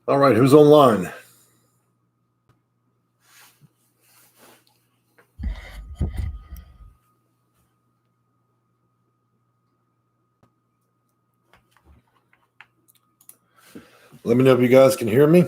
All right, who's online? Let me know if you guys can hear me.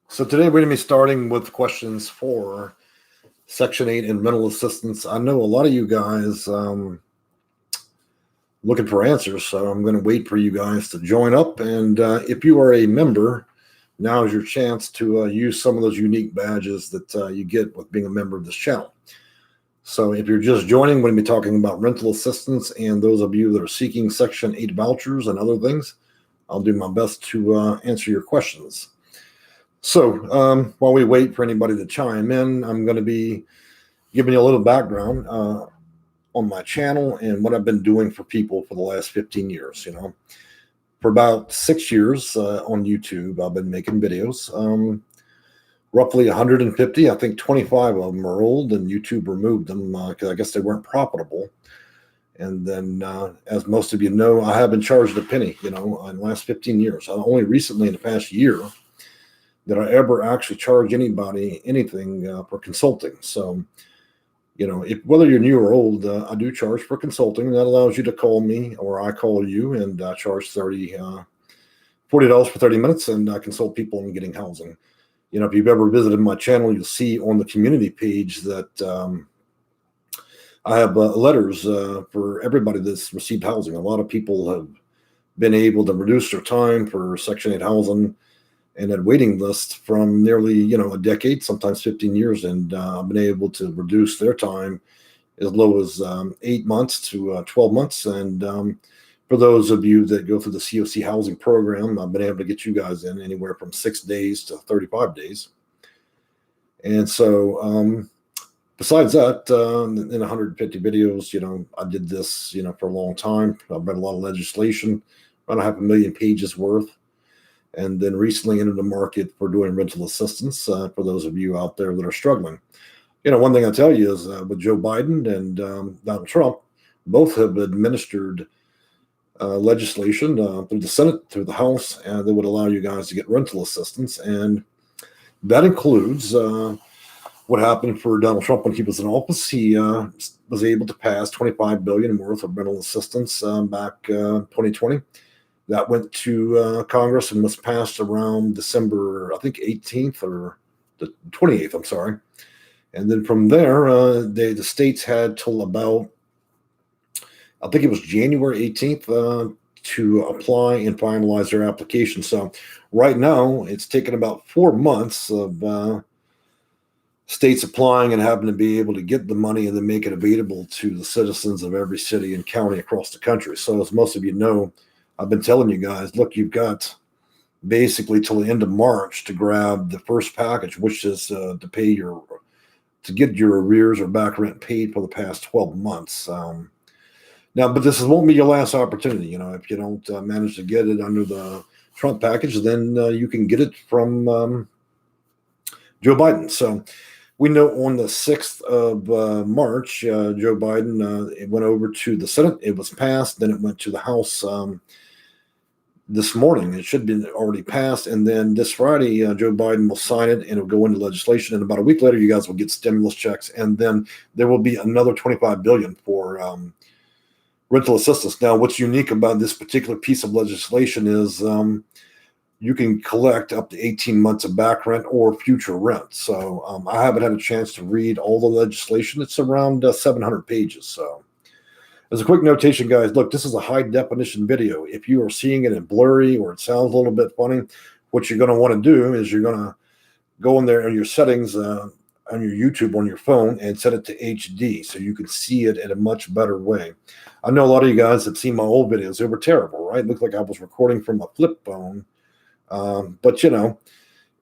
So today we're going to be starting with questions for Section 8 and rental assistance. I know a lot of you guys looking for answers, so I'm going to wait for you guys to join up. And if you are a member, now is your chance to use some of those unique badges that you get with being a member of this channel. So if you're just joining, we're going to be talking about rental assistance, and those of you that are seeking Section 8 vouchers and other things, I'll do my best to answer your questions. So while we wait for anybody to chime in, I'm going to be giving you a little background on my channel and what I've been doing for people for the last 15 years. For about 6 years on YouTube, I've been making videos. Roughly 150, I think 25 of them are old, and YouTube removed them because I guess they weren't profitable. And then, as most of you know, I haven't charged a penny, in the last 15 years. Only recently in the past year did I ever actually charge anybody anything for consulting. So, whether you're new or old, I do charge for consulting. That allows you to call me or I call you, and I charge $40 for 30 minutes, and I consult people on getting housing. If you've ever visited my channel, you'll see on the community page that I have letters for everybody that's received housing. A lot of people have been able to reduce their time for Section 8 housing and at waiting list from nearly, a decade, sometimes 15 years. And I've been able to reduce their time as low as 8 months to 12 months. And for those of you that go through the COC housing program, I've been able to get you guys in anywhere from 6 days to 35 days. And so besides that, in 150 videos, I did this, for a long time. I've read a lot of legislation, about 500,000 pages worth. And then recently entered the market for doing rental assistance for those of you out there that are struggling. One thing I tell you is with Joe Biden and Donald Trump, both have administered legislation through the Senate, through the House, that would allow you guys to get rental assistance. And that includes what happened for Donald Trump when he was in office. He was able to pass $25 billion worth of rental assistance back 2020. That went to Congress and was passed around December, I think, 18th or the 28th, I'm sorry. And then from there, the states had till about, I think it was January 18th to apply and finalize their application. So right now, it's taken about 4 months of states applying and having to be able to get the money and then make it available to the citizens of every city and county across the country. So as most of you know, I've been telling you guys, look, you've got basically till the end of March to grab the first package, which is to get your arrears or back rent paid for the past 12 months. Now, but this won't be your last opportunity. If you don't manage to get it under the Trump package, then you can get it from Joe Biden. So we know on the 6th of March, Joe Biden, it went over to the Senate. It was passed. Then it went to the House this morning. It should be already passed. And then this Friday, Joe Biden will sign it and it'll go into legislation. And about a week later, you guys will get stimulus checks. And then there will be another $25 billion for rental assistance. Now, what's unique about this particular piece of legislation is you can collect up to 18 months of back rent or future rent. So I haven't had a chance to read all the legislation. It's around 700 pages. So as a quick notation, guys, look, this is a high definition video. If you are seeing it in blurry or it sounds a little bit funny, what you're going to want to do is you're going to go in there in your settings on your YouTube on your phone and set it to HD so you can see it in a much better way. I know a lot of you guys have seen my old videos. They were terrible, right? It looked like I was recording from a flip phone. But,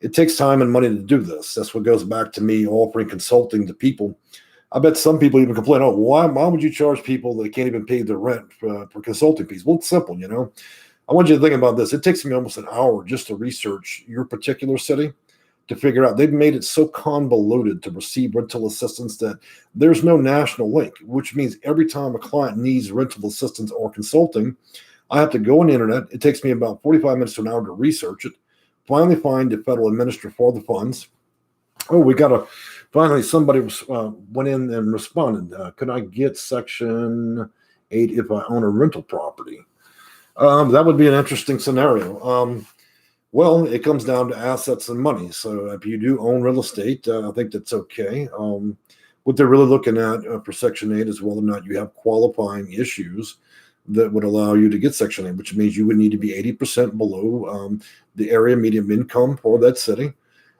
it takes time and money to do this. That's what goes back to me offering consulting to people. I bet some people even complain, oh, why would you charge people that can't even pay their rent for consulting fees? Well, it's simple, I want you to think about this. It takes me almost an hour just to research your particular city to figure out. They've made it so convoluted to receive rental assistance that there's no national link, which means every time a client needs rental assistance or consulting, I have to go on the internet. It takes me about 45 minutes to an hour to research it, finally find the federal administrator for the funds. Oh, finally somebody went in and responded. Could I get Section 8 if I own a rental property? That would be an interesting scenario. Well, it comes down to assets and money. So if you do own real estate, I think that's okay. What they're really looking at for Section 8 is whether or not you have qualifying issues that would allow you to get Section 8, which means you would need to be 80% below the area median income for that city.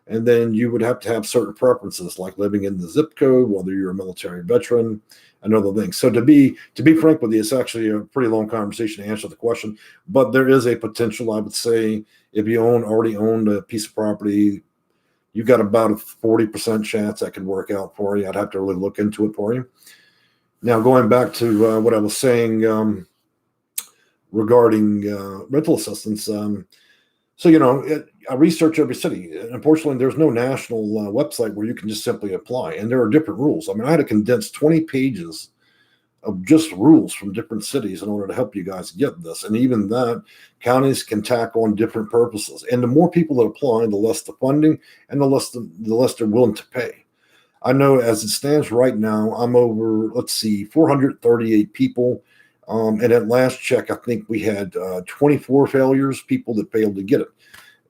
And then you would have to have certain preferences, like living in the zip code, whether you're a military veteran, and other things. So to be frank with you, it's actually a pretty long conversation to answer the question. But there is a potential, I would say, if you already owned a piece of property, you got about a 40% chance that could work out for you. I'd have to really look into it for you. Now, going back to what I was saying regarding rental assistance, I research every city. Unfortunately, there's no national website where you can just simply apply, and there are different rules. I mean, I had to condense 20 pages of just rules from different cities in order to help you guys get this. And even that, counties can tack on different purposes. And the more people that apply, the less the funding and the less they're willing to pay. I know as it stands right now, I'm over, 438 people. And at last check, I think we had 24 failures, people that failed to get it.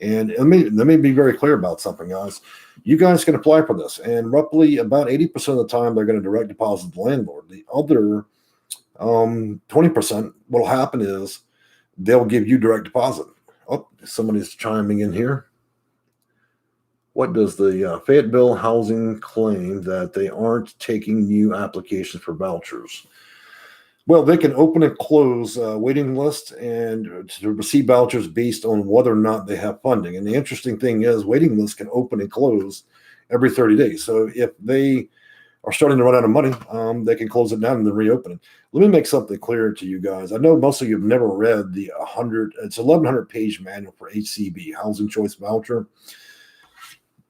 And let me be very clear about something, guys. You guys can apply for this, and roughly about 80% of the time, they're going to direct deposit the landlord. The other 20%, what'll happen is they'll give you direct deposit. Oh, somebody's chiming in here. What does the Fayetteville Housing claim that they aren't taking new applications for vouchers? Well, they can open and close waiting lists and to receive vouchers based on whether or not they have funding. And the interesting thing is waiting lists can open and close every 30 days. So if they are starting to run out of money, they can close it down and then reopen it. Let me make something clear to you guys. I know most of you have never read the 1,100 page manual for HCV, Housing Choice Voucher.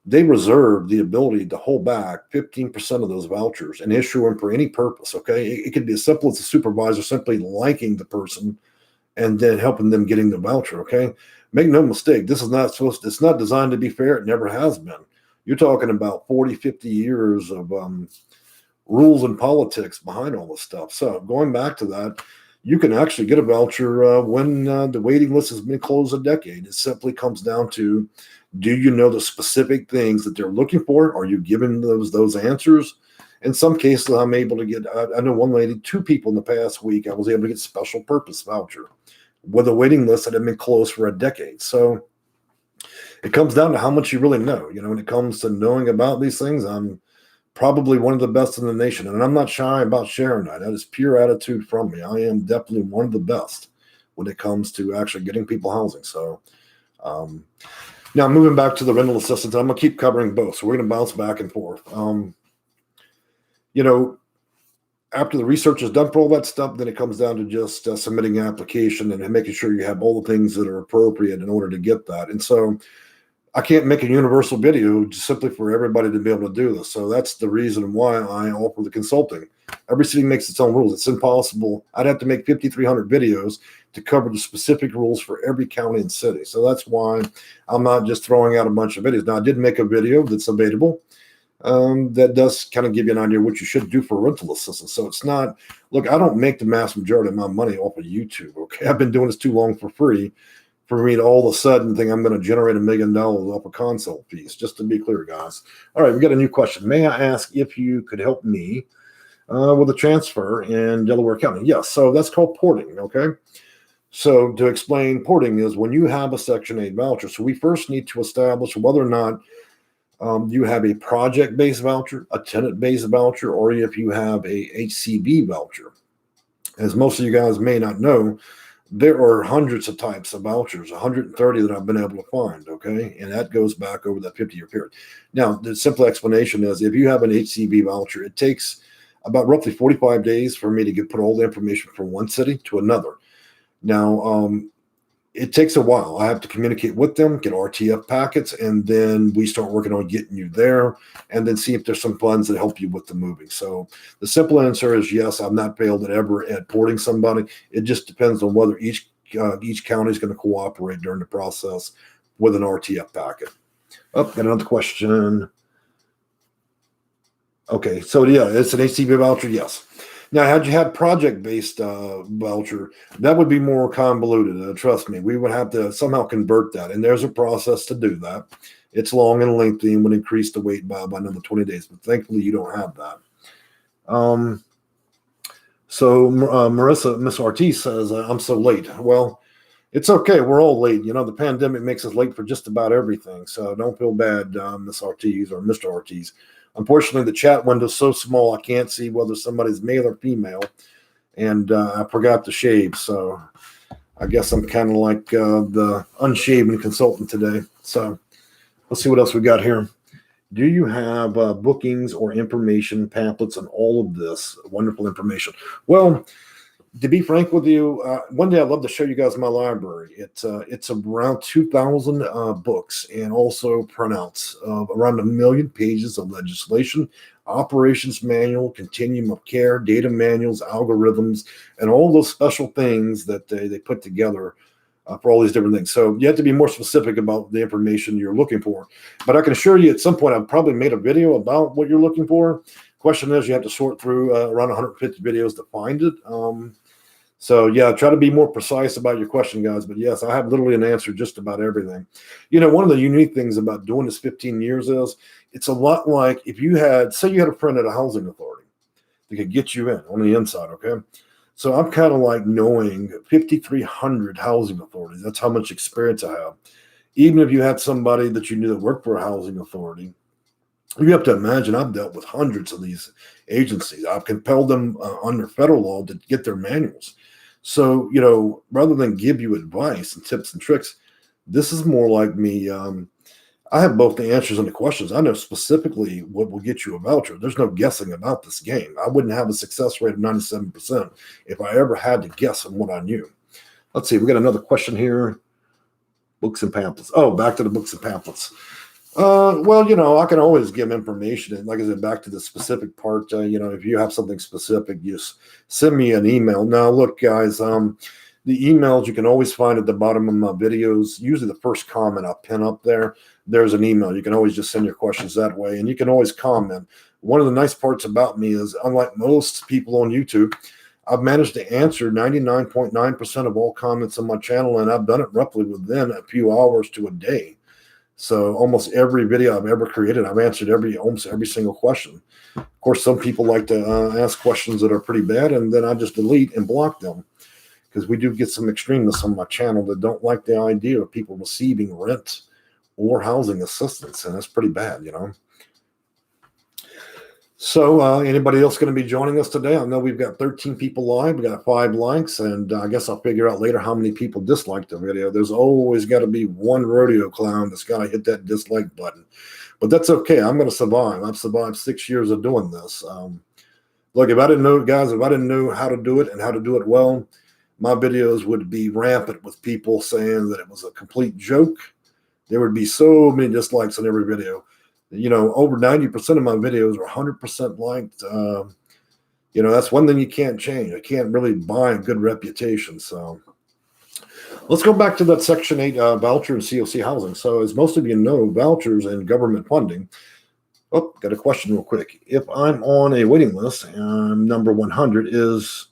They reserve the ability to hold back 15% of those vouchers and issue them for any purpose, okay? It could be as simple as a supervisor simply liking the person and then helping them getting the voucher, okay? Make no mistake, it's not designed to be fair. It never has been. You're talking about 40, 50 years of rules and politics behind all this stuff. So going back to that, you can actually get a voucher when the waiting list has been closed a decade. It simply comes down to, do you know the specific things that they're looking for? Are you given those answers? In some cases, I'm able to get, I know one lady, 2 people in the past week, I was able to get special purpose voucher with a waiting list that had been closed for a decade. So it comes down to how much you really know. When it comes to knowing about these things, I'm probably one of the best in the nation. And I'm not shy about sharing that. That is pure attitude from me. I am definitely one of the best when it comes to actually getting people housing. So, now, moving back to the rental assistance, I'm going to keep covering both. So we're going to bounce back and forth. After the research is done for all that stuff, then it comes down to just submitting an application and making sure you have all the things that are appropriate in order to get that. And so I can't make a universal video just simply for everybody to be able to do this. So that's the reason why I offer the consulting. Every city makes its own rules. It's impossible. I'd have to make 5,300 videos to cover the specific rules for every county and city. So that's why I'm not just throwing out a bunch of videos. Now, I did make a video that's available that does kind of give you an idea of what you should do for rental assistance. So it's not, look, I don't make the mass majority of my money off of YouTube, okay? I've been doing this too long for free for me to all of a sudden think I'm going to generate $1 million off a consult fees, just to be clear, guys. All right, we got a new question. May I ask if you could help me with a transfer in Delaware County? Yes, so that's called porting, okay? So to explain porting is when you have a Section 8 voucher, so we first need to establish whether or not you have a project-based voucher, a tenant-based voucher, or if you have a HCB voucher. As most of you guys may not know, there are hundreds of types of vouchers, 130 that I've been able to find, okay? And that goes back over that 50-year period. Now, the simple explanation is if you have an HCB voucher, it takes about roughly 45 days for me to put all the information from one city to another. Now, it takes a while. I have to communicate with them, get RTF packets, and then we start working on getting you there and then see if there's some funds that help you with the moving. So the simple answer is yes, I've not failed at porting somebody. It just depends on whether each county is going to cooperate during the process with an RTF packet. Oh, got another question. Okay, so yeah, it's an HCB voucher, yes. Now, had you had project-based voucher, that would be more convoluted. Trust me, we would have to somehow convert that, and there's a process to do that. It's long and lengthy and would increase the wait by another 20 days, but thankfully you don't have that. Marissa, Miss Ortiz says, I'm so late. Well, it's okay. We're all late. You know, the pandemic makes us late for just about everything, so don't feel bad, Miss Ortiz or Mr. Ortiz. Unfortunately, the chat window is so small, I can't see whether somebody's male or female. And I forgot to shave. So I guess I'm kind of like the unshaven consultant today. So let's see what else we got here. Do you have bookings or information pamphlets and all of this wonderful information? Well, to be frank with you, one day I'd love to show you guys my library. It's around 2,000 books and also printouts of around 1 million pages of legislation, operations manual, continuum of care, data manuals, algorithms, and all those special things that they put together for all these different things. So you have to be more specific about the information you're looking for. But I can assure you at some point I've probably made a video about what you're looking for. Question is you have to sort through around 150 videos to find it. So yeah, try to be more precise about your question, guys. But yes, I have literally an answer just about everything. You know, one of the unique things about doing this 15 years is it's a lot like if you had, say you had a friend at a housing authority that could get you in on the inside, okay? So I'm kind of like knowing 5,300 housing authorities. That's how much experience I have. Even if you had somebody that you knew that worked for a housing authority, you have to imagine I've dealt with hundreds of these agencies. I've compelled them under federal law to get their manuals. So, you know, rather than give you advice and tips and tricks, this is more like me. I have both the answers and the questions. I know specifically what will get you a voucher. There's no guessing about this game. I wouldn't have a success rate of 97% if I ever had to guess on what I knew. Let's see. We got another question here. Books and pamphlets. Oh, back to the books and pamphlets. Well, you know, I can always give information. And like I said, back to the specific part, you know, if you have something specific, just send me an email. Now, look, guys, the emails you can always find at the bottom of my videos. Usually the first comment I pin up there, there's an email. You can always just send your questions that way. And you can always comment. One of the nice parts about me is, unlike most people on YouTube, I've managed to answer 99.9% of all comments on my channel. And I've done it roughly within a few hours to a day. So almost every video I've ever created, I've answered almost every single question. Of course, some people like to ask questions that are pretty bad, and then I just delete and block them because we do get some extremists on my channel that don't like the idea of people receiving rent or housing assistance, and that's pretty bad, you know. So anybody else going to be joining us today? I know we've got 13 people live. We got 5 likes, and I guess I'll figure out later how many people disliked the video. There's always got to be one rodeo clown that's got to hit that dislike button. But that's okay. I'm going to survive. I've survived 6 years of doing this. Look, if I didn't know, guys, if I didn't know how to do it and how to do it well, my videos would be rampant with people saying that it was a complete joke. There would be so many dislikes on every video. You know, over 90% of my videos are 100% liked. You know, that's one thing you can't change. I can't really buy a good reputation. So let's go back to that Section 8 voucher and COC housing. So as most of you know, vouchers and government funding. Oh, got a question real quick. If I'm on a waiting list and I'm number 100, is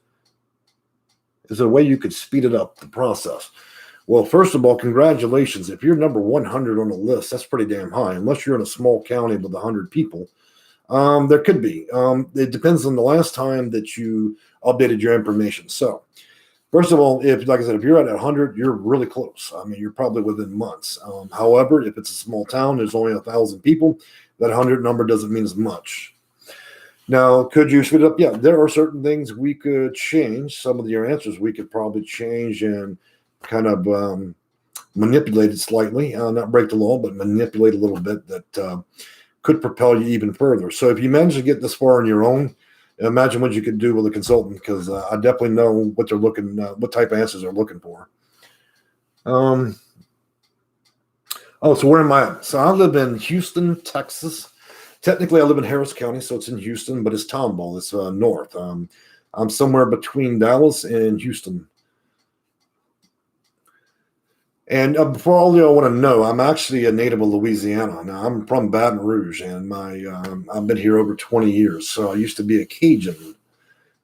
there a way you could speed it up, the process? Well, first of all, congratulations. If you're number 100 on the list, that's pretty damn high. Unless you're in a small county with 100 people, there could be. It depends on the last time that you updated your information. So First of all, if like I said, if you're at 100, you're really close. I mean, you're probably within months. However, if it's a small town, there's only 1,000 people. That 100 number doesn't mean as much. Now, could you speed it up? Yeah, there are certain things we could change. Some of your answers we could probably change and kind of manipulate it slightly, not break the law, but manipulate a little bit that could propel you even further. So if you manage to get this far on your own, imagine what you could do with a consultant, because I definitely know what they're looking, what type of answers they're looking for. So where am I at? So I live in Houston, Texas. Technically, I live in Harris County, so it's in Houston, but it's Tomball. It's north. I'm somewhere between Dallas and Houston. And before all y'all want to know, I'm actually a native of Louisiana. Now, I'm from Baton Rouge, and I've been here over 20 years. So I used to be a Cajun.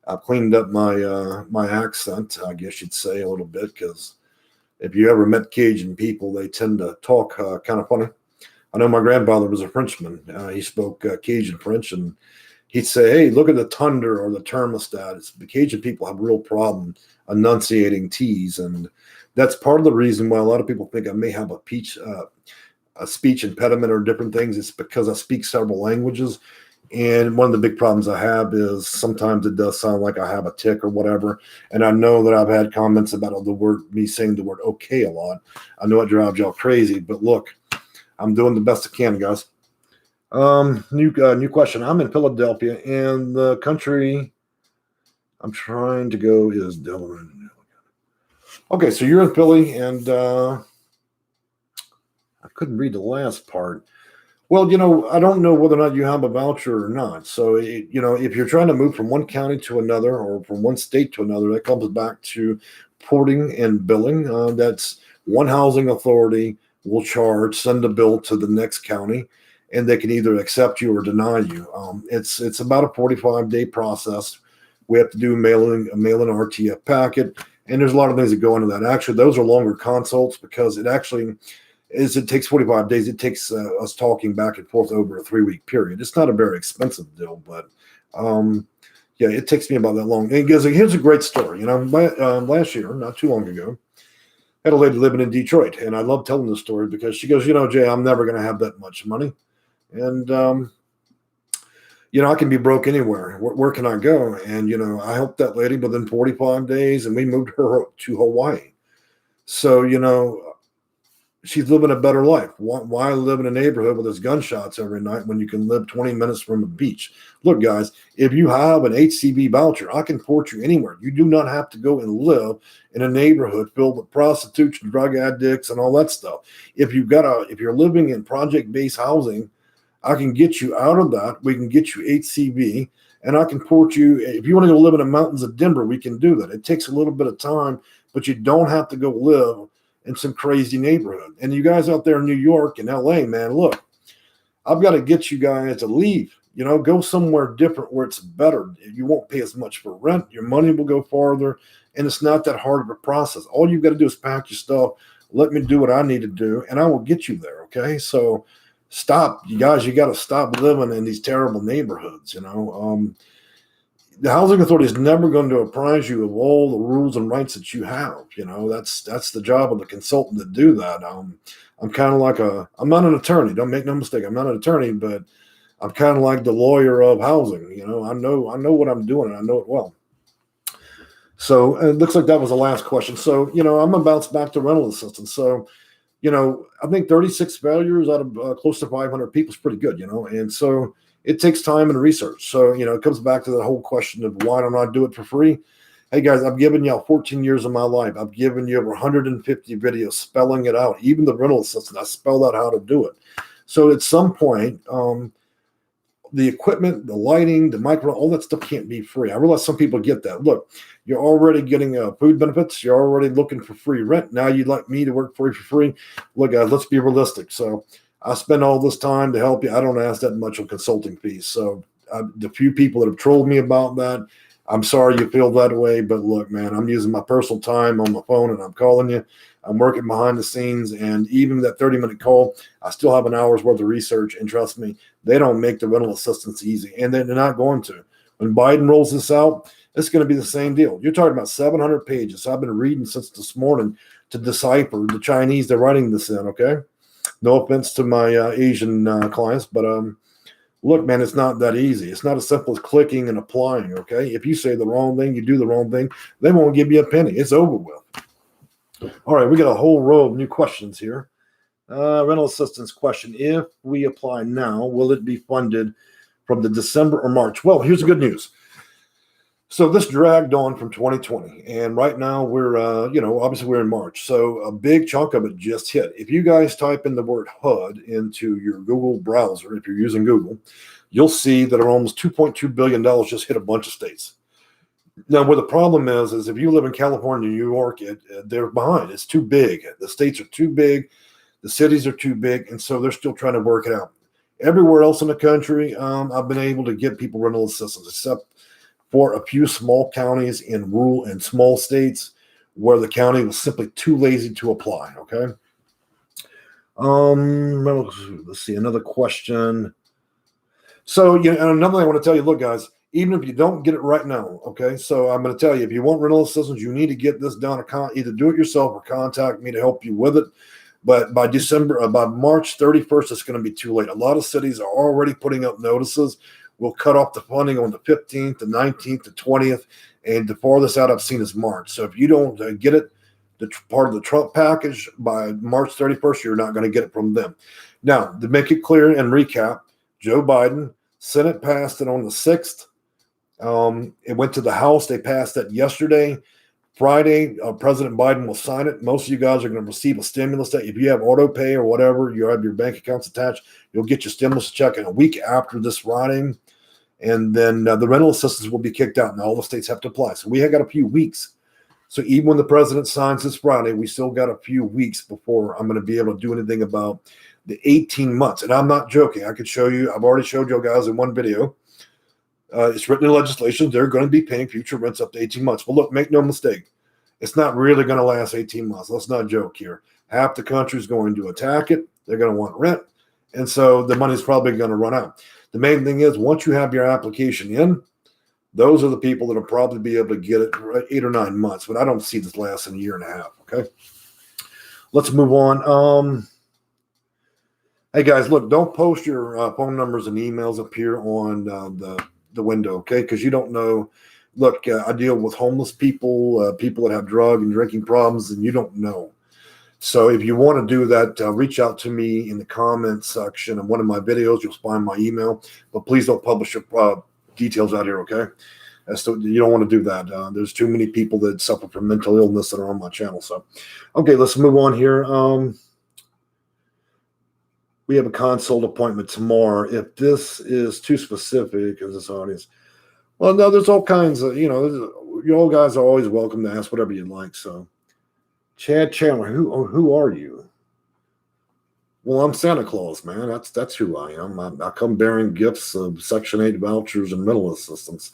I've cleaned up my accent, I guess you'd say, a little bit, because if you ever met Cajun people, they tend to talk kind of funny. I know my grandfather was a Frenchman. He spoke Cajun French, and he'd say, "Hey, look at the thunder or the thermostat." The Cajun people have a real problem enunciating T's, and that's part of the reason why a lot of people think I may have a speech impediment or different things. It's because I speak several languages, and one of the big problems I have is sometimes it does sound like I have a tick or whatever. And I know that I've had comments about me saying the word "okay" a lot. I know it drives y'all crazy, but look, I'm doing the best I can, guys. New question. I'm in Philadelphia, and the country I'm trying to go is Delaware. Okay, so you're in Philly, and I couldn't read the last part. Well, I don't know whether or not you have a voucher or not. So, if you're trying to move from one county to another or from one state to another, that comes back to porting and billing. That's one housing authority will send a bill to the next county, and they can either accept you or deny you. It's about a 45-day process. We have to do a mail-in RTF packet, and there's a lot of things that go into that. Actually, those are longer consults because it takes 45 days. It takes us talking back and forth over a 3-week period. It's not a very expensive deal, but yeah, it takes me about that long. And here's a great story. Last year, not too long ago, I had a lady living in Detroit, and I love telling this story because she goes, Jay, I'm never going to have that much money. And, I can be broke anywhere. Where can I go? And, I helped that lady within 45 days, and we moved her to Hawaii. So, she's living a better life. Why live in a neighborhood with those gunshots every night when you can live 20 minutes from a beach? Look, guys, if you have an HCV voucher, I can port you anywhere. You do not have to go and live in a neighborhood filled with prostitutes, drug addicts, and all that stuff. If you're living in project-based housing, I can get you out of that. We can get you HCV, and I can port you. If you want to go live in the mountains of Denver, we can do that. It takes a little bit of time, but you don't have to go live in some crazy neighborhood. And you guys out there in New York and LA, man, look, I've got to get you guys to leave, go somewhere different where it's better. You won't pay as much for rent. Your money will go farther, and it's not that hard of a process. All you've got to do is pack your stuff, let me do what I need to do, and I will get you there. Okay. So stop, you guys, you got to stop living in these terrible neighborhoods. The housing authority is never going to apprise you of all the rules and rights that you have. That's the job of the consultant to do that. I'm kind of like I'm not an attorney. Don't make no mistake. I'm not an attorney, but I'm kind of like the lawyer of housing. I know what I'm doing, and I know it well. So it looks like that was the last question. So, I'm going to bounce back to rental assistance. So, I think 36 failures out of close to 500 people is pretty good, and so it takes time and research. So, it comes back to the whole question of why don't I do it for free? Hey, guys, I've given y'all 14 years of my life. I've given you over 150 videos spelling it out. Even the rental assistant, I spelled out how to do it. So at some point, the equipment, the lighting, the micro, all that stuff can't be free. I realize some people get that. Look, you're already getting food benefits. You're already looking for free rent. Now you'd like me to work for you for free. Look, guys, let's be realistic. So I spend all this time to help you. I don't ask that much on consulting fees. So the few people that have trolled me about that, I'm sorry you feel that way. But look, man, I'm using my personal time on my phone, and I'm calling you. I'm working behind the scenes, and even that 30-minute call, I still have an hour's worth of research. And trust me, they don't make the rental assistance easy, and they're not going to. When Biden rolls this out, It's going to be the same deal. You're talking about 700 pages. I've been reading since this morning to decipher the Chinese. They're writing this in, okay? No offense to my Asian clients, but look, man, it's not that easy. It's not as simple as clicking and applying, okay? If you say the wrong thing, you do the wrong thing, they won't give you a penny. It's over with. All right, we got a whole row of new questions here. Rental assistance question. If we apply now, will it be funded from the December or March? Well, here's the good news. So this dragged on from 2020, and right now we're, obviously we're in March. So a big chunk of it just hit. If you guys type in the word HUD into your Google browser, if you're using Google, you'll see that almost $2.2 billion just hit a bunch of states. Now, where the problem is if you live in California, New York, they're behind. It's too big. The states are too big. The cities are too big, and so they're still trying to work it out. Everywhere else in the country, I've been able to get people rental assistance, except for a few small counties in rural and small states where the county was simply too lazy to apply, okay? Let's see, another question. So, and another thing I want to tell you, look, guys, even if you don't get it right now, okay? So I'm going to tell you, if you want rental assistance, you need to get this done, either do it yourself or contact me to help you with it. But by March 31st, it's going to be too late. A lot of cities are already putting up notices. We'll cut off the funding on the 15th, the 19th, the 20th, and the farthest out I've seen is March. So if you don't get it, the part of the Trump package by March 31st, you're not going to get it from them. Now, to make it clear and recap, Joe Biden, Senate passed it on the 6th. It went to the House. They passed it yesterday. Friday, President Biden will sign it. Most of you guys are going to receive a stimulus check. If you have auto pay or whatever, you have your bank accounts attached, you'll get your stimulus check in a week after this writing. And then the rental assistance will be kicked out, and all the states have to apply. So we have got a few weeks. So even when the president signs this Friday, we still got a few weeks before I'm going to be able to do anything about the 18 months. And I'm not joking. I could show you. I've already showed you guys in one video. It's written in legislation. They're going to be paying future rents up to 18 months. But look, make no mistake. It's not really going to last 18 months. Let's not joke here. Half the country is going to attack it. They're going to want rent. And so the money is probably going to run out. The main thing is once you have your application in, those are the people that will probably be able to get it for 8 or 9 months. But I don't see this lasting a year and a half. Okay. Let's move on. Hey, guys, look, don't post your phone numbers and emails up here on the window, okay? Because you don't know. Look, I deal with homeless people, people that have drug and drinking problems, and you don't know. So if you want to do that, reach out to me in the comments section of one of my videos. You'll find my email, but please don't publish your details out here, okay? So you don't want to do that. There's too many people that suffer from mental illness that are on my channel. So, okay, let's move on here. We have a consult appointment tomorrow. If this is too specific as this audience, well, no, there's all kinds of, you all guys are always welcome to ask whatever you'd like. So, Chad Chandler, who are you? Well, I'm Santa Claus, man. That's who I am. I come bearing gifts of Section 8 vouchers and rental assistance.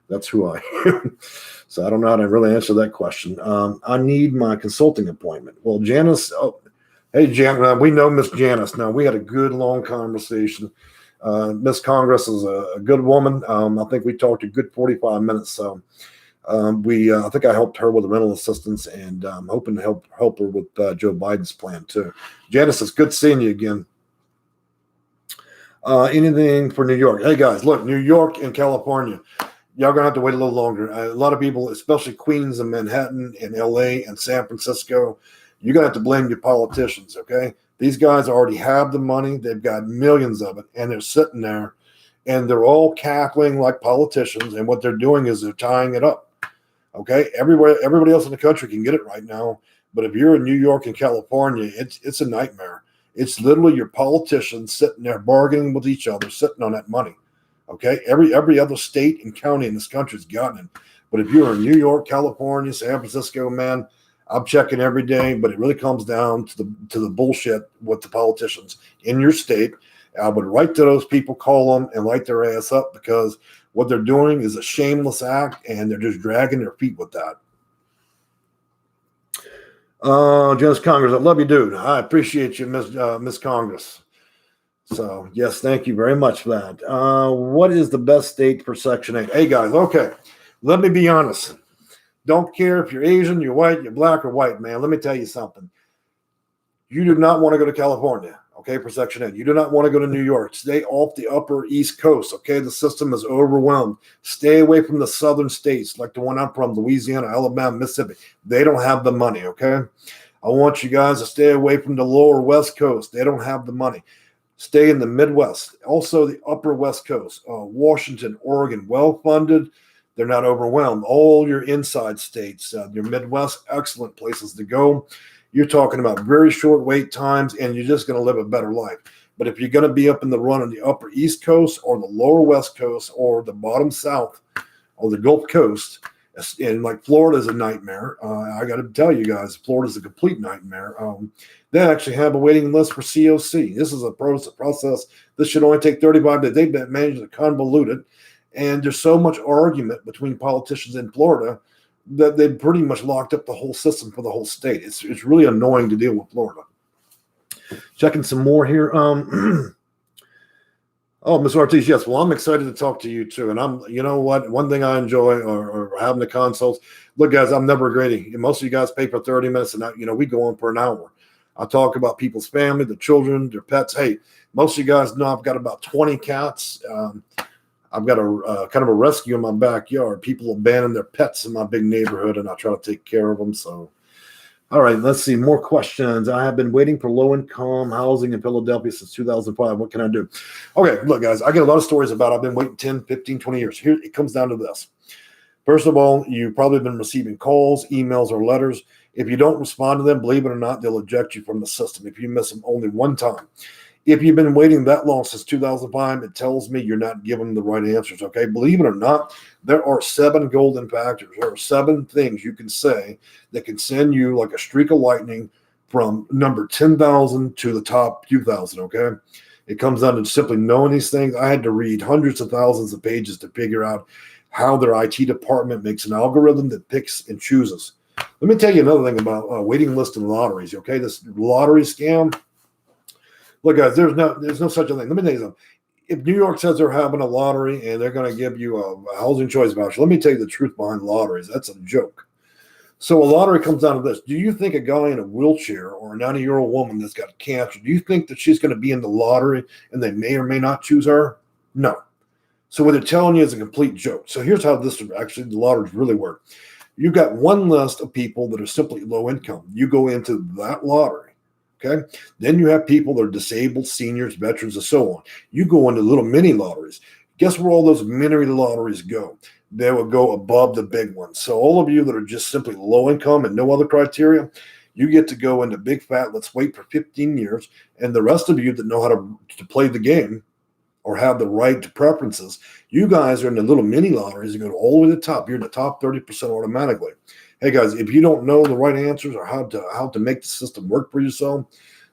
That's who I am. So I don't know how to really answer that question. I need my consulting appointment. Well, Janice, hey, Jan, we know Miss Janice. Now, we had a good, long conversation. Miss Congress is a good woman. I think we talked a good 45 minutes. So I think I helped her with the rental assistance, and I'm hoping to help her with Joe Biden's plan, too. Janice, it's good seeing you again. Anything for New York? Hey, guys, look, New York and California, y'all going to have to wait a little longer. A lot of people, especially Queens and Manhattan and L.A. and San Francisco, you're going to have to blame your politicians, okay? These guys already have the money. They've got millions of it, and they're sitting there, and they're all cackling like politicians, and what they're doing is they're tying it up, okay? Everybody else in the country can get it right now, but if you're in New York and California, it's a nightmare. It's literally your politicians sitting there bargaining with each other, sitting on that money, okay? Every other state and county in this country has gotten it, but if you're in New York, California, San Francisco, man, I'm checking every day, but it really comes down to the bullshit with the politicians in your state. I would write to those people, call them, and light their ass up, because what they're doing is a shameless act, and they're just dragging their feet with that. Janice Congress, I love you, dude. I appreciate you, Miss Congress. So, yes, thank you very much for that. What is the best state for Section 8? Hey, guys, okay. Let me be honest. Don't care if you're Asian, you're white, you're black, or white, man. Let me tell you something. You do not want to go to California, okay, for Section 8. You do not want to go to New York. Stay off the upper East Coast, okay? The system is overwhelmed. Stay away from the southern states like the one I'm from, Louisiana, Alabama, Mississippi. They don't have the money, okay? I want you guys to stay away from the lower West Coast. They don't have the money. Stay in the Midwest. Also, the upper West Coast, Washington, Oregon, well-funded. They're not overwhelmed. All your inside states, your Midwest, excellent places to go. You're talking about very short wait times, and you're just going to live a better life. But if you're going to be up in the run on the upper East Coast or the lower West Coast or the bottom South or the Gulf Coast, and like Florida is a nightmare. I got to tell you guys, Florida is a complete nightmare. They actually have a waiting list for COC. This is a process. This should only take 35 days. They've managed to convolute it. And there's so much argument between politicians in Florida that they've pretty much locked up the whole system for the whole state. It's really annoying to deal with Florida. Checking some more here. Oh, Ms. Ortiz, yes. Well, I'm excited to talk to you too. And you know what? One thing I enjoy or having the consults. Look, guys, I'm never grading. Most of you guys pay for 30 minutes, and we go on for an hour. I talk about people's family, the children, their pets. Hey, most of you guys know I've got about 20 cats. I've got a kind of a rescue in my backyard. People abandon their pets in my big neighborhood, and I try to take care of them. So, all right, let's see. More questions. I have been waiting for low-income housing in Philadelphia since 2005. What can I do? Okay, look, guys, I get a lot of stories about I've been waiting 10, 15, 20 years. Here, it comes down to this. First of all, you've probably been receiving calls, emails, or letters. If you don't respond to them, believe it or not, they'll eject you from the system if you miss them only one time. If you've been waiting that long since 2005, it tells me you're not giving the right answers, okay? Believe it or not, there are 7 golden factors. There are 7 things you can say that can send you like a streak of lightning from number 10,000 to the top 2,000, okay? It comes down to simply knowing these things. I had to read hundreds of thousands of pages to figure out how their IT department makes an algorithm that picks and chooses. Let me tell you another thing about waiting list and lotteries, okay? This lottery scam. Look, guys, there's no such a thing. Let me tell you something. If New York says they're having a lottery and they're going to give you a housing choice voucher, let me tell you the truth behind lotteries. That's a joke. So a lottery comes down to this. Do you think a guy in a wheelchair or a 90-year-old woman that's got cancer, do you think that she's going to be in the lottery and they may or may not choose her? No. So what they're telling you is a complete joke. So here's how the lotteries really work. You've got one list of people that are simply low income. You go into that lottery. Okay. Then you have people that are disabled, seniors, veterans, and so on. You go into little mini lotteries. Guess where all those mini lotteries go? They will go above the big ones. So all of you that are just simply low income and no other criteria, you get to go into big fat, let's wait for 15 years. And the rest of you that know how to play the game or have the right to preferences, you guys are in the little mini lotteries. You go all the way to the top. You're in the top 30% automatically. Hey guys, if you don't know the right answers or how to make the system work for yourself,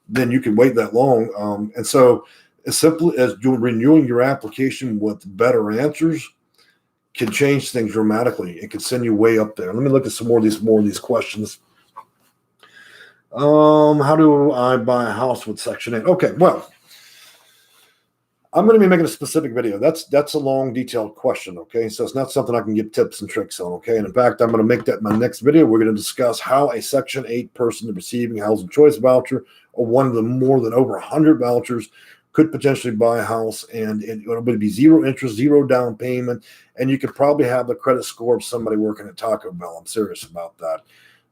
then you can wait that long. And so as simple as renewing your application with better answers can change things dramatically. It can send you way up there. Let me look at some more of these questions. How do I buy a house with Section 8? Okay, well, I'm going to be making a specific video. That's a long, detailed question, okay? So it's not something I can give tips and tricks on, okay? And in fact, I'm going to make that my next video. We're going to discuss how a Section 8 person receiving a housing choice voucher or one of the more than over 100 vouchers could potentially buy a house, and it would be 0 interest, 0 down payment, and you could probably have the credit score of somebody working at Taco Bell. I'm serious about that.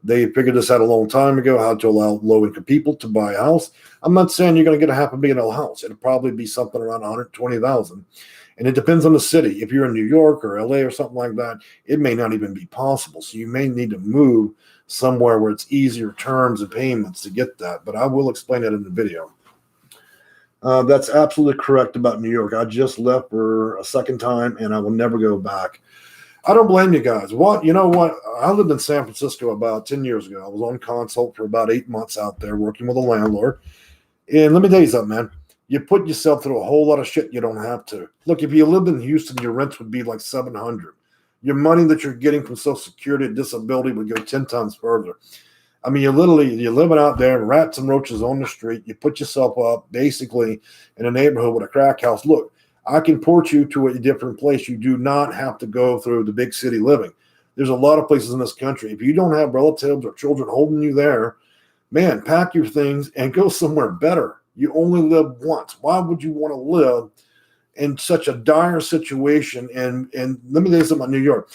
They figured this out a long time ago, how to allow low-income people to buy a house. I'm not saying you're going to get a $500,000 house. It'll probably be something around $120,000. And it depends on the city. If you're in New York or LA or something like that, it may not even be possible. So you may need to move somewhere where it's easier terms and payments to get that. But I will explain that in the video. That's absolutely correct about New York. I just left for a second time, and I will never go back. I don't blame you guys. You know what? I lived in San Francisco about 10 years ago. I was on consult for about 8 months out there working with a landlord. And let me tell you something, man. You put yourself through a whole lot of shit you don't have to. Look, if you lived in Houston, your rents would be like $700. Your money that you're getting from Social Security and disability would go 10 times further. I mean, you're living out there, rats and roaches on the street. You put yourself up basically in a neighborhood with a crack house. Look, I can port you to a different place. You do not have to go through the big city living. There's a lot of places in this country. If you don't have relatives or children holding you there, man, pack your things and go somewhere better. You only live once. Why would you want to live in such a dire situation? And let me tell you something about New York.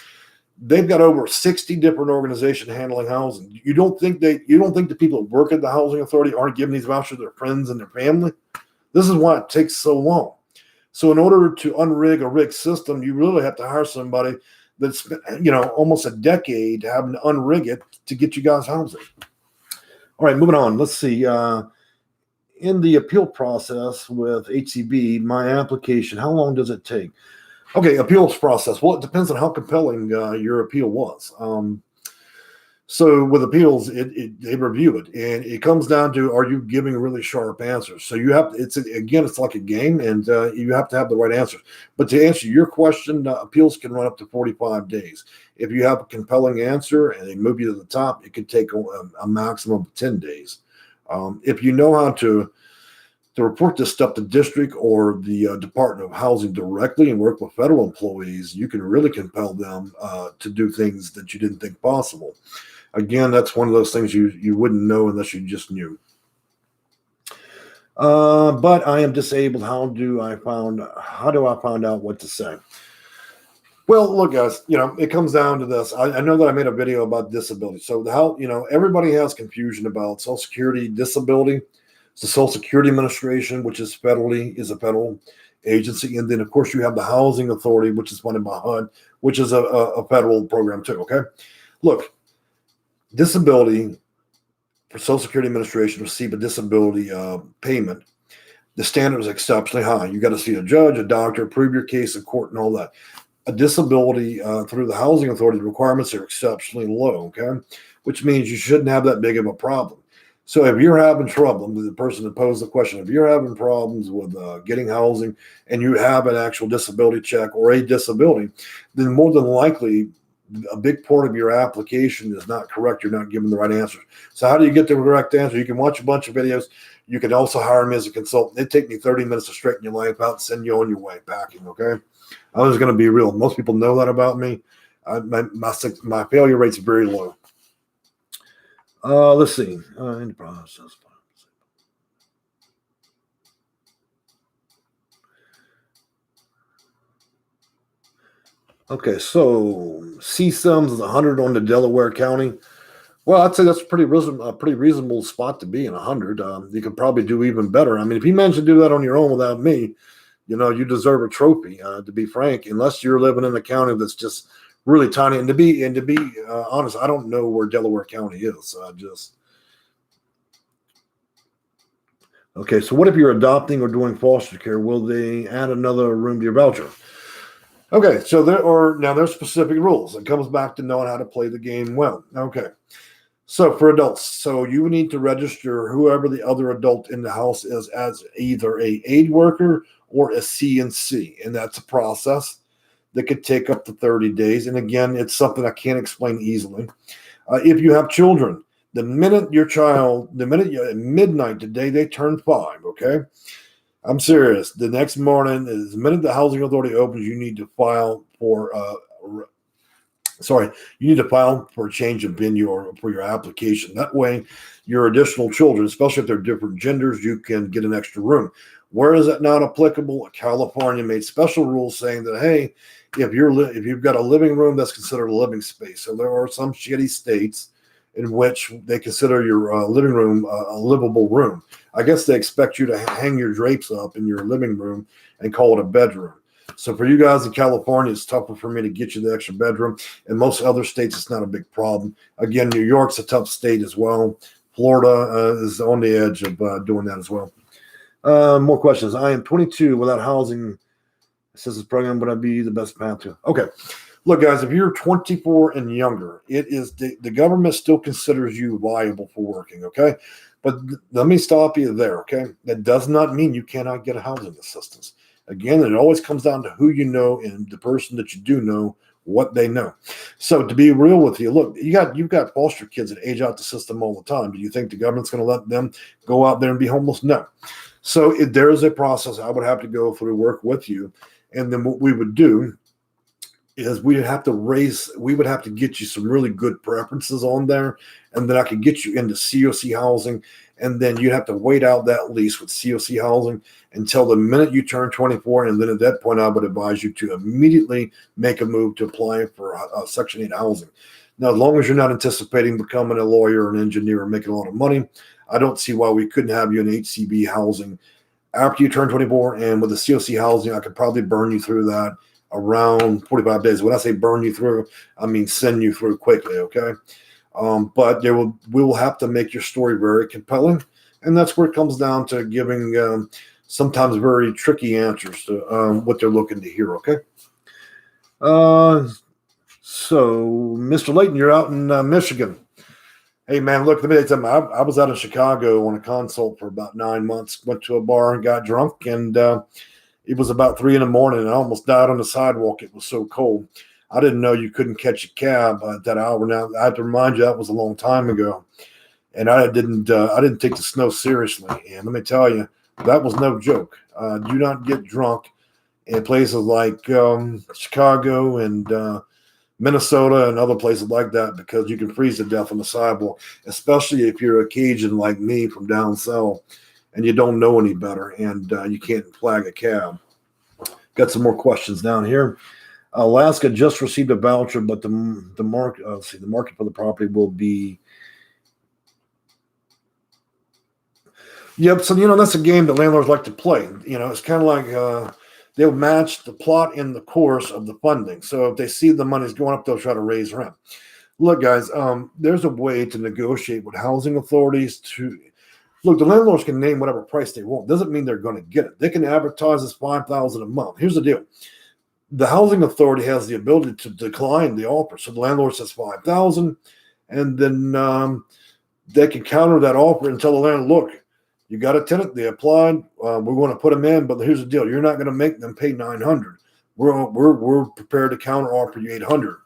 They've got over 60 different organizations handling housing. You don't think the people that work at the housing authority aren't giving these vouchers to their friends and their family? This is why it takes so long. So in order to unrig a rigged system, you really have to hire somebody that's spent, almost a decade having to unrig it to get you guys housing. All right, moving on. Let's see. In the appeal process with HCB, my application, how long does it take? Okay, appeals process. Well, it depends on how compelling your appeal was. So with appeals, they review it, and it comes down to, are you giving really sharp answers? So you have, it's like a game, and you have to have the right answers. But to answer your question, appeals can run up to 45 days. If you have a compelling answer and they move you to the top, it could take a maximum of 10 days. If you know how to report this stuff to district or the Department of Housing directly and work with federal employees, you can really compel them to do things that you didn't think possible. Again, that's one of those things you wouldn't know unless you just knew. But I am disabled. How do I find out what to say? Well, look, guys, it comes down to this. I know that I made a video about disability. So everybody has confusion about Social Security disability. It's the Social Security Administration, which is a federal agency. And then, of course, you have the Housing Authority, which is funded by HUD, which is a federal program too, okay? Look, disability for Social Security Administration receive a disability payment. The standard is exceptionally high. You got to see a judge, a doctor, prove your case in court and all that. A disability through the Housing Authority, the requirements are exceptionally low, okay? Which means you shouldn't have that big of a problem. So if you're having trouble, the person that posed the question, if you're having problems with getting housing and you have an actual disability check or a disability, then more than likely a big part of your application is not correct. You're not giving the right answers. So how do you get the correct answer? You can watch a bunch of videos. You can also hire me as a consultant. It'd take me 30 minutes to straighten your life out and send you on your way packing, okay? I was going to be real. Most people know that about me. My failure rate's very low. Let's see. In the process. Okay, so CSUMS is 100 on the Delaware County. Well, I'd say that's a pretty reasonable spot to be in 100. You could probably do even better. I mean, if you manage to do that on your own without me, you deserve a trophy. To be frank, unless you're living in a county that's just really tiny. And to be honest, I don't know where Delaware County is. Okay, so what if you're adopting or doing foster care? Will they add another room to your voucher? Okay, so there's specific rules. It comes back to knowing how to play the game well. Okay, so for adults, so you need to register whoever the other adult in the house is as either a aid worker or a CNC, and that's a process that could take up to 30 days. And again, it's something I can't explain easily. If you have children, at midnight the day they turn 5, okay? I'm serious. The next morning, the minute the Housing Authority opens, you need to file for a change of venue for your application. That way, your additional children, especially if they're different genders, you can get an extra room. Where is that not applicable? California made special rules saying that, hey, if you've got a living room, that's considered a living space. So there are some shitty states in which they consider your living room a livable room. I guess they expect you to hang your drapes up in your living room and call it a bedroom. So for you guys in California, it's tougher for me to get you the extra bedroom. In most other states, it's not a big problem. Again, New York's a tough state as well. Florida is on the edge of doing that as well. More questions. I am 22 without housing assistance program. Would I be the best path to? Okay. Look, guys, if you're 24 and younger, it is the government still considers you viable for working, okay? But let me stop you there, okay? That does not mean you cannot get a housing assistance. Again, it always comes down to who you know and the person that you do know what they know. So to be real with you, look, you've got foster kids that age out the system all the time. Do you think the government's going to let them go out there and be homeless? No. So there is a process I would have to go through, work with you, and then what we would do is we would have to get you some really good preferences on there, and then I could get you into COC housing, and then you'd have to wait out that lease with COC housing until the minute you turn 24, and then at that point I would advise you to immediately make a move to apply for Section 8 housing. Now, as long as you're not anticipating becoming a lawyer or an engineer or making a lot of money, I don't see why we couldn't have you in HCB housing after you turn 24, and with the COC housing, I could probably burn you through that around 45 days. When I say burn you through, I mean send you through quickly, okay? But we will have to make your story very compelling, and that's where it comes down to giving sometimes very tricky answers to what they're looking to hear, okay? So, Mr. Layton, you're out in Michigan. Hey, man, look, let me tell you something. I was out in Chicago on a consult for about 9 months, went to a bar and got drunk, and it was about 3 a.m, and I almost died on the sidewalk. It was so cold. I didn't know you couldn't catch a cab at that hour. Now, I have to remind you, that was a long time ago, and I didn't take the snow seriously. And let me tell you, that was no joke. Do not get drunk in places like Chicago and Minnesota and other places like that, because you can freeze to death on the sidewalk, especially if you're a Cajun like me from down south and you don't know any better, and you can't flag a cab. Got some more questions down here. Alaska just received a voucher, but the market for the property will be. Yep. So that's a game that landlords like to play. It's kind of like they'll match the plot in the course of the funding. So if they see the money's going up, they'll try to raise rent. Look, guys, there's a way to negotiate with housing authorities to. Look, the landlords can name whatever price they want. Doesn't mean they're going to get it. They can advertise as $5,000 a month. Here's the deal. The housing authority has the ability to decline the offer. So the landlord says $5,000, and then they can counter that offer and tell the landlord, look, you got a tenant, they applied, we're going to put them in, but here's the deal. You're not going to make them pay $900. We're prepared to counter offer you $800.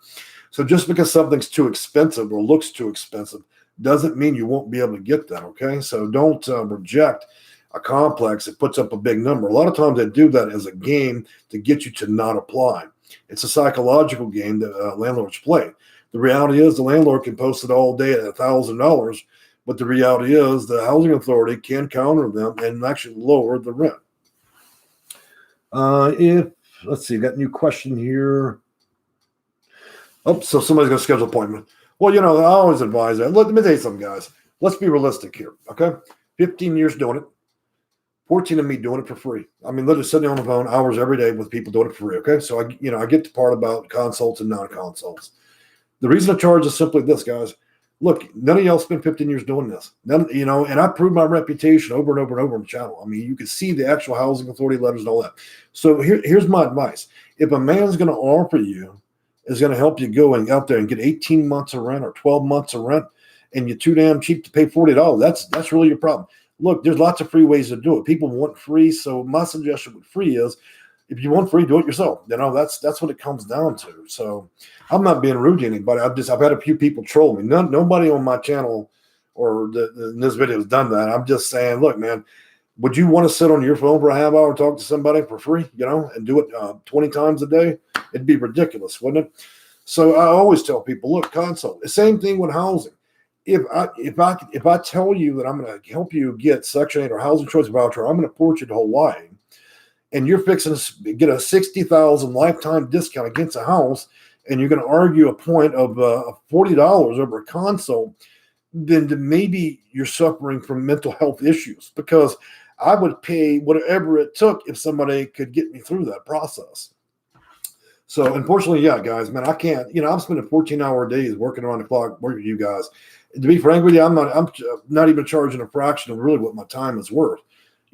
So just because something's too expensive or looks too expensive doesn't mean you won't be able to get that, okay? So don't reject a complex that puts up a big number. A lot of times they do that as a game to get you to not apply. It's a psychological game that landlords play. The reality is the landlord can post it all day at $1,000, but the reality is the housing authority can counter them and actually lower the rent. Let's see, got a new question here. Oh, so somebody's going to schedule an appointment. Well, I always advise that. Let me tell you something, guys. Let's be realistic here, okay? 15 years doing it. 14 of me doing it for free. I mean, literally sitting on the phone hours every day with people doing it for free, okay? So, I get the part about consults and non-consults. The reason I charge is simply this, guys. Look, none of y'all spent 15 years doing this. And I proved my reputation over and over and over on the channel. I mean, you can see the actual housing authority letters and all that. So here's my advice. If a man's going to offer you, is going to help you go and out there and get 18 months of rent or 12 months of rent, and you're too damn cheap to pay $40, that's really your problem. Look, there's lots of free ways to do it. People want free, so my suggestion with free is, if you want free, do it yourself. That's what it comes down to. So I'm not being rude to anybody. I've had a few people troll me. Nobody on my channel or in this video has done that. I'm just saying, look, man, would you want to sit on your phone for a half hour and talk to somebody for free, and do it 20 times a day? It'd be ridiculous, wouldn't it? So I always tell people, look, consult. The same thing with housing. If I tell you that I'm going to help you get Section 8 or housing choice voucher, I'm going to port you to Hawaii, and you're fixing to get a $60,000 lifetime discount against a house, and you're going to argue a point of $40 over a consult, then maybe you're suffering from mental health issues, because I would pay whatever it took if somebody could get me through that process. So unfortunately, yeah, guys, man, I can't, I'm spending 14-hour days working around the clock working with you guys. To be frank with you, I'm not even charging a fraction of really what my time is worth.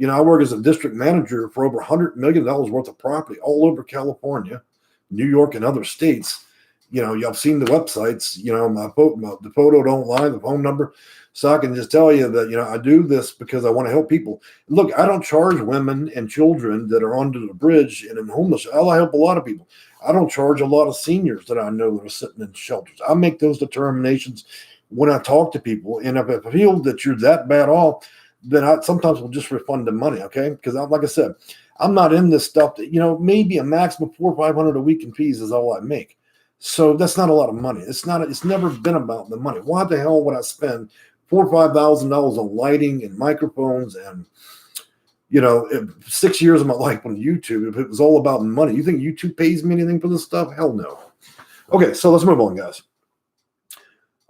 I work as a district manager for over $100 million worth of property all over California, New York, and other states. Y'all seen the websites, the photo don't lie, the phone number. So I can just tell you that, I do this because I want to help people. Look, I don't charge women and children that are under the bridge and in homeless. I help a lot of people. I don't charge a lot of seniors that I know that are sitting in shelters. I make those determinations when I talk to people. And if I feel that you're that bad off, then I sometimes will just refund the money, okay? Because like I said, I'm not in this stuff that, maybe a maximum $400 or $500 a week in fees is all I make. So that's not a lot of money. It's never been about the money. Why the hell would I spend $4,000 or $5,000 on lighting and microphones and 6 years of my life on YouTube if it was all about money? You think YouTube pays me anything for this stuff? Hell no. Okay, so let's move on, guys.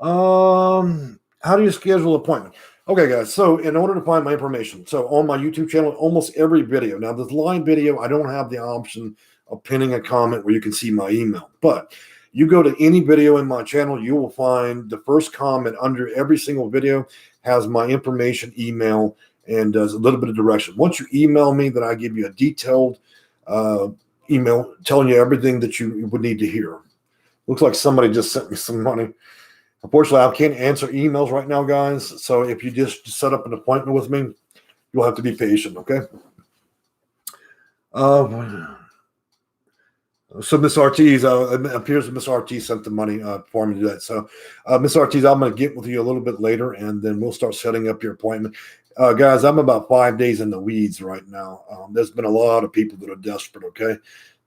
How do you schedule an appointment? Okay, guys, so in order to find my information, so on my YouTube channel, almost every video, now this live video, I don't have the option of pinning a comment where you can see my email, but you go to any video in my channel, you will find the first comment under every single video has my information, email, and does a little bit of direction. Once you email me, then I give you a detailed email telling you everything that you would need to hear. Looks like somebody just sent me some money. Unfortunately, I can't answer emails right now, guys. So if you just set up an appointment with me, you'll have to be patient, okay? So Miss Ortiz, it appears that Miss Ortiz sent the money for me to do that. So Miss Ortiz, I'm going to get with you a little bit later, and then we'll start setting up your appointment. Guys, I'm about 5 days in the weeds right now. There's been a lot of people that are desperate, okay,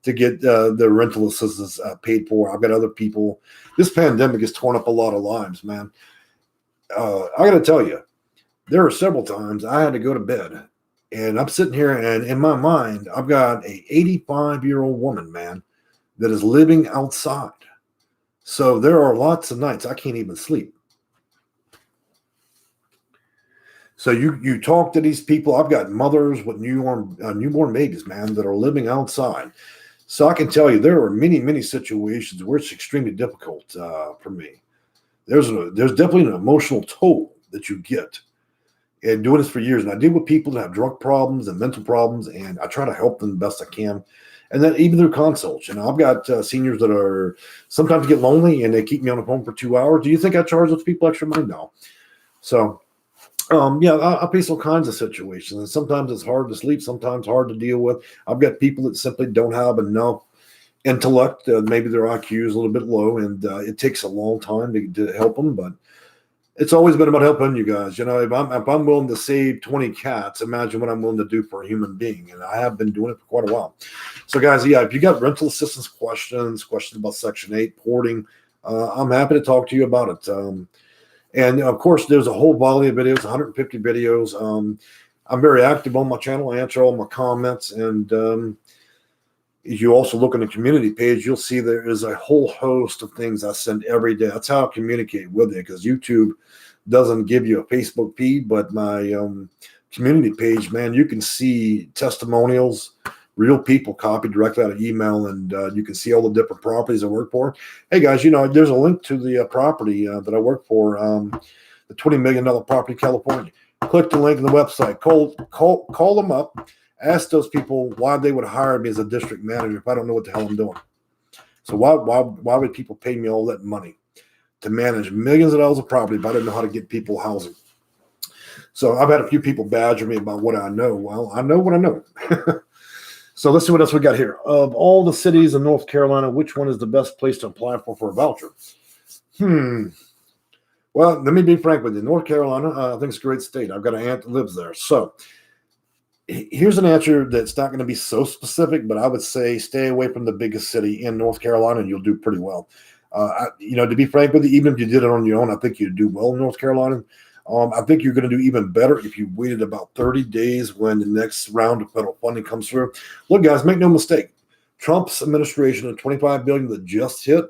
to get their rental assistance paid for. I've got other people. This pandemic has torn up a lot of lives, man. I got to tell you, there are several times I had to go to bed, and I'm sitting here, and in my mind, I've got a 85-year-old woman, man, that is living outside. So there are lots of nights I can't even sleep. So you talk to these people. I've got mothers with newborn babies, man, that are living outside. So I can tell you there are many, many situations where it's extremely difficult for me. There's definitely an emotional toll that you get. And doing this for years, and I deal with people that have drug problems and mental problems, and I try to help them the best I can. And then even through consults, I've got seniors that are sometimes get lonely and they keep me on the phone for 2 hours. Do you think I charge those people extra money? No. So, I face all kinds of situations, and sometimes it's hard to sleep, sometimes hard to deal with. I've got people that simply don't have enough intellect. Maybe their IQ is a little bit low, and it takes a long time to help them, but it's always been about helping you guys. If I'm willing to save 20 cats, imagine what I'm willing to do for a human being. And I have been doing it for quite a while. So guys, if you got rental assistance questions about Section 8, porting, I'm happy to talk to you about it. And of course, there's a whole volley of videos, 150 videos. I'm very active on my channel. I answer all my comments. And if you also look on the community page, you'll see there is a whole host of things I send every day. That's how I communicate with you, because YouTube doesn't give you a Facebook feed, but my community page, man, you can see testimonials, real people copied directly out of email, and you can see all the different properties I work for. Hey, guys, there's a link to the property that I work for, the $20 million property in California. Click the link in the website. Call them up. Ask those people why they would hire me as a district manager if I don't know what the hell I'm doing. So why would people pay me all that money to manage millions of dollars of property if I didn't know how to get people housing? So I've had a few people badger me about what I know. Well, I know what I know. So let's see what else we got here. Of all the cities in North Carolina, which one is the best place to apply for a voucher? Well, let me be frank with you. North Carolina, I think it's a great state. I've got an aunt that lives there. So here's an answer that's not going to be so specific, but I would say stay away from the biggest city in North Carolina, and you'll do pretty well. To be frank with you, even if you did it on your own, I think you'd do well in North Carolina. I think you're going to do even better if you waited about 30 days when the next round of federal funding comes through. Look, guys, make no mistake. Trump's administration of $25 billion that just hit,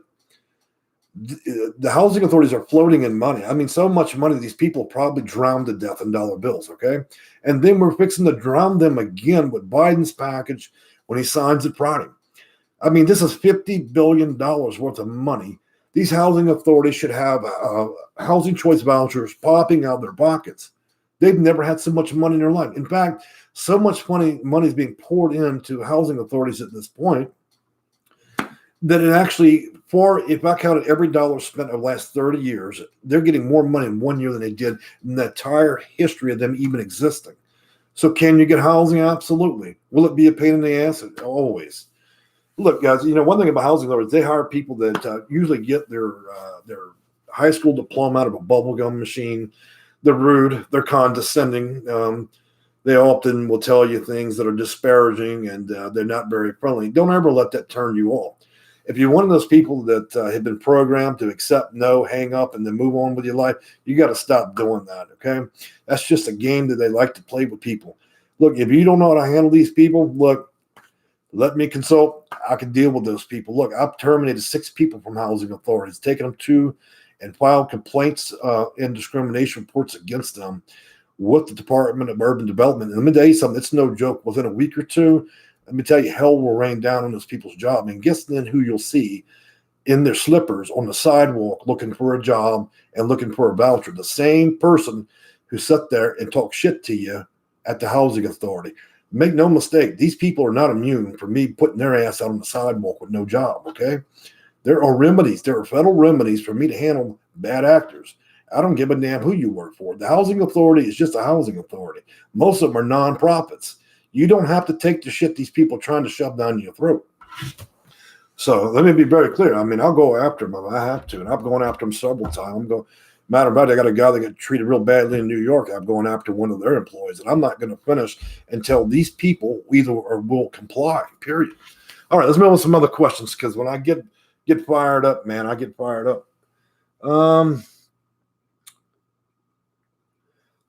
the housing authorities are floating in money. I mean, so much money, these people probably drowned to death in dollar bills, okay? And then we're fixing to drown them again with Biden's package when he signs it Friday. I mean, this is $50 billion worth of money. These housing authorities should have housing choice vouchers popping out of their pockets. They've never had so much money in their life. In fact, so much money is being poured into housing authorities at this point that it actually, if I counted every dollar spent over the last 30 years, they're getting more money in 1 year than they did in the entire history of them even existing. So can you get housing? Absolutely. Will it be a pain in the ass? Always. Look, guys, one thing about housing authorities, they hire people that usually get their high school diploma out of a bubblegum machine. They're rude. They're condescending. They often will tell you things that are disparaging, and they're not very friendly. Don't ever let that turn you off. If you're one of those people that have been programmed to accept no, hang up, and then move on with your life, you got to stop doing that, okay? That's just a game that they like to play with people. Look, if you don't know how to handle these people, look, let me consult. I can deal with those people. Look, I've terminated 6 people from housing authorities, taken them to and filed complaints and discrimination reports against them with the Department of Urban Development. And let me tell you something, it's no joke. Within a week or two, let me tell you, hell will rain down on those people's job. And guess then who you'll see in their slippers on the sidewalk looking for a job and looking for a voucher? The same person who sat there and talked shit to you at the housing authority. Make no mistake, these people are not immune from me putting their ass out on the sidewalk with no job, okay? There are remedies. There are federal remedies for me to handle bad actors. I don't give a damn who you work for. The housing authority is just a housing authority. Most of them are nonprofits. You don't have to take the shit these people are trying to shove down your throat. So let me be very clear. I mean, I'll go after them if I have to, and I've gone after them several times. Matter of fact, I got a guy that got treated real badly in New York. I'm going after one of their employees, and I'm not going to finish until these people either or will comply, period. All right, let's move on to some other questions, because when I get fired up, man, I get fired up.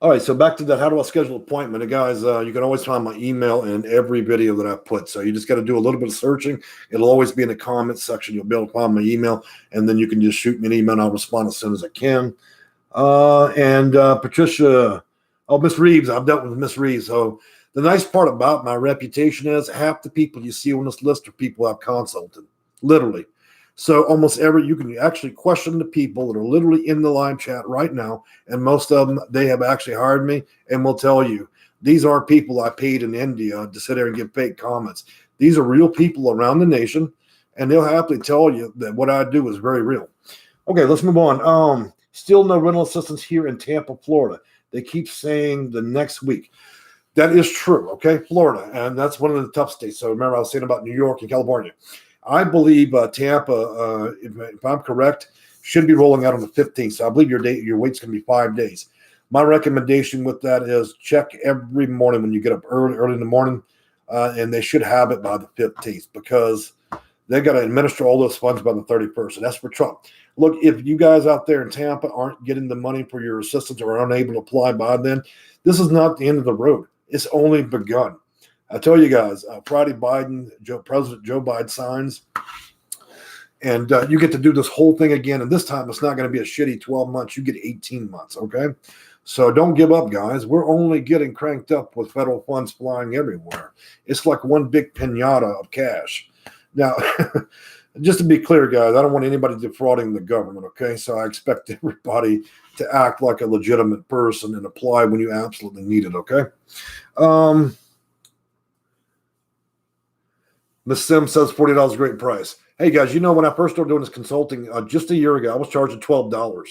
All right, so back to that. How do I schedule an appointment? And guys, you can always find my email in every video that I put. So you just got to do a little bit of searching. It'll always be in the comments section. You'll be able to find my email, and then you can just shoot me an email, and I'll respond as soon as I can. Patricia, Miss Reeves, I've dealt with Miss Reeves. So the nice part about my reputation is half the people you see on this list are people I've consulted, literally. So almost you can actually question the people that are literally in the live chat right now. And most of them, they have actually hired me and will tell you, these are people I paid in India to sit there and give fake comments. These are real people around the nation, and they'll happily tell you that what I do is very real. Okay, let's move on. Still no rental assistance here in Tampa, Florida. They keep saying the next week. That is true, okay? Florida, and that's one of the tough states. So remember, I was saying about New York and California. I believe Tampa, if I'm correct, should be rolling out on the 15th. So I believe your wait's going to be 5 days. My recommendation with that is check every morning when you get up early in the morning, and they should have it by the 15th, because they got to administer all those funds by the 31st. And that's for Trump. Look, if you guys out there in Tampa aren't getting the money for your assistance or are unable to apply by then, this is not the end of the road. It's only begun. I tell you guys, Friday, President Joe Biden signs, and you get to do this whole thing again. And this time, it's not going to be a shitty 12 months. You get 18 months, okay? So don't give up, guys. We're only getting cranked up with federal funds flying everywhere. It's like one big piñata of cash. Now, just to be clear, guys, I don't want anybody defrauding the government, okay? So I expect everybody to act like a legitimate person and apply when you absolutely need it, okay? Miss Sim says $40 is a great price. Hey, guys, when I first started doing this consulting just a year ago, I was charging $12.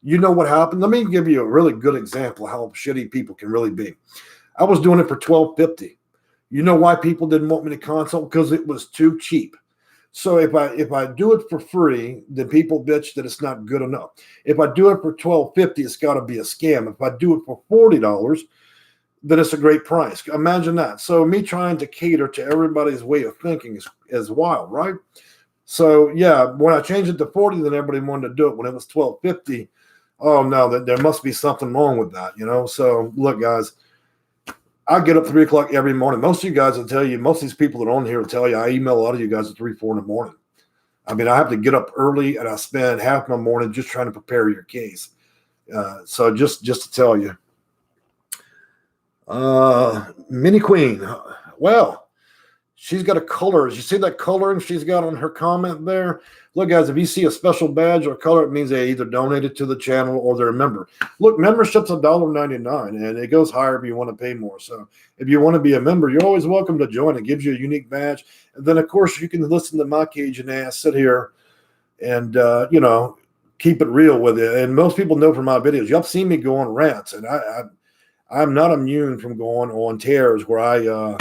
You know what happened? Let me give you a really good example of how shitty people can really be. I was doing it for $12.50. You know why people didn't want me to consult? Because it was too cheap. So if I do it for free, then people bitch that it's not good enough. If I do it for $12.50, it's got to be a scam. If I do it for $40, then it's a great price. Imagine that. So me trying to cater to everybody's way of thinking is wild, right? So yeah, when I changed it to 40, then everybody wanted to do it. When it was $12.50, oh no, there must be something wrong with that, So look, guys, I get up 3 o'clock every morning. Most of you guys will tell you, most of these people that are on here will tell you, I email a lot of you guys at 3, 4 in the morning. I mean, I have to get up early, and I spend half my morning just trying to prepare your case. So just to tell you. Mini Queen. Well, she's got a color. You see that coloring she's got on her comment there? Look, guys, if you see a special badge or color, it means they either donated to the channel or they're a member. Look, membership's $1.99, and it goes higher if you want to pay more. So if you want to be a member, you're always welcome to join. It gives you a unique badge. And then, of course, you can listen to my Cajun ass sit here and, keep it real with it. And most people know from my videos, y'all seen me go on rants, and I'm not immune from going on tears where I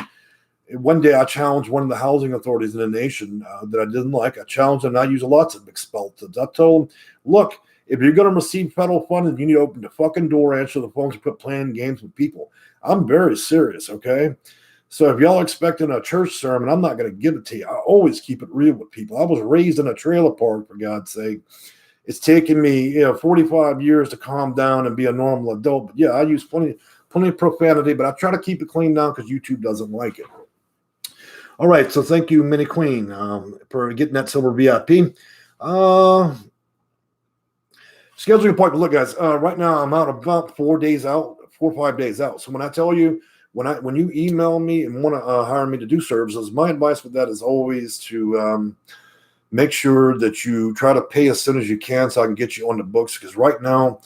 One day I challenged one of the housing authorities in the nation that I didn't like. I challenged them, and I use lots of expletives. I told them, look, if you're going to receive federal funding, you need to open the fucking door, answer the phones, quit playing games with people. I'm very serious, okay? So if y'all expecting a church sermon, I'm not going to give it to you. I always keep it real with people. I was raised in a trailer park, for God's sake. It's taken me 45 years to calm down and be a normal adult. But yeah, I use plenty of profanity, but I try to keep it clean down because YouTube doesn't like it. All right, so thank you, Mini Queen, for getting that silver VIP. Scheduling appointment. Look, guys, right now I'm out about 4 or 5 days out. So when I tell you, when you email me and want to hire me to do services, my advice with that is always to make sure that you try to pay as soon as you can so I can get you on the books. Because right now,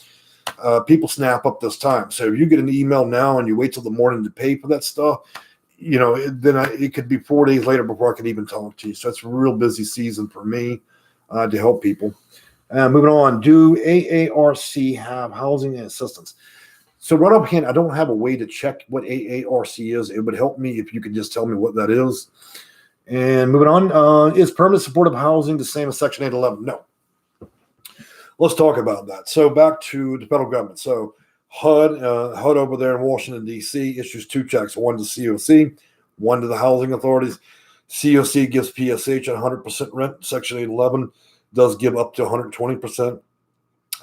people snap up this time. So if you get an email now and you wait till the morning to pay for that stuff, it could be 4 days later before I can even talk to you. So it's a real busy season for me to help people. Moving on, do AARC have housing assistance? So right up hand, I don't have a way to check what AARC is. It would help me if you could just tell me what that is. And moving on, is permanent supportive housing the same as Section 811? No. Let's talk about that. So back to the federal government. So HUD over there in Washington, D.C. issues 2 checks, one to COC, one to the housing authorities. COC gives PSH 100% rent. Section 811 does give up to 120%.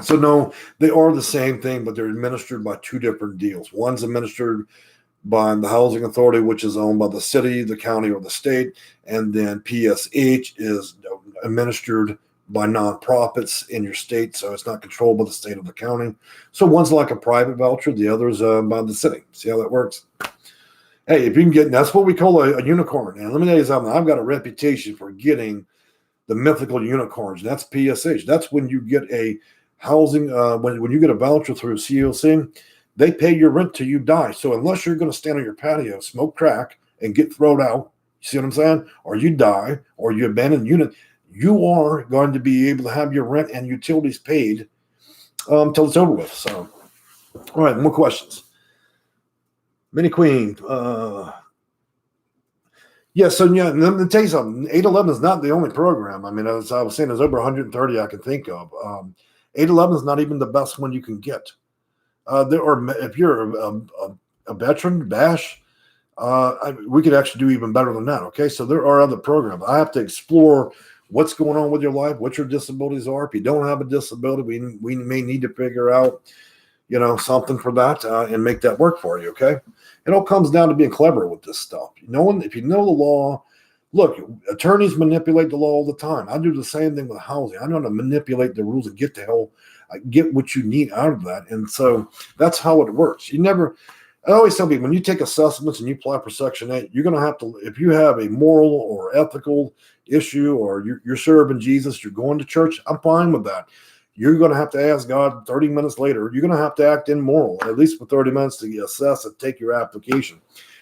So no, they are the same thing, but they're administered by 2 different deals. One's administered by the housing authority, which is owned by the city, the county, or the state, and then PSH is administered by nonprofits in your state, so it's not controlled by the state or the county. So one's like a private voucher, the other's by the city. See how that works? Hey, if you can get, that's what we call a unicorn. And let me tell you something, I've got a reputation for getting the mythical unicorns. That's PSH. That's when you get a housing, when you get a voucher through COC, they pay your rent till you die. So unless you're going to stand on your patio, smoke crack, and get thrown out, you see what I'm saying? Or you die, or you abandon the unit, you are going to be able to have your rent and utilities paid till it's over with. So, all right, more questions. Mini Queen. So let me tell you something. 811 is not the only program. I mean, as I was saying, there's over 130 I can think of. 811 is not even the best one you can get. If you're a veteran, BASH, we could actually do even better than that. Okay, so there are other programs. I have to explore what's going on with your life, what your disabilities are. If you don't have a disability, we may need to figure out, something for that and make that work for you. Okay, it all comes down to being clever with this stuff. If you know the law, look, attorneys manipulate the law all the time. I do the same thing with housing. I know how to manipulate the rules and get what you need out of that. And so that's how it works. I always tell people, when you take assessments and you apply for Section 8, you're going to have to, if you have a moral or ethical issue, or you're serving Jesus, you're going to church, I'm fine with that. You're going to have to ask God 30 minutes later. You're going to have to act immoral, at least for 30 minutes to assess and take your application.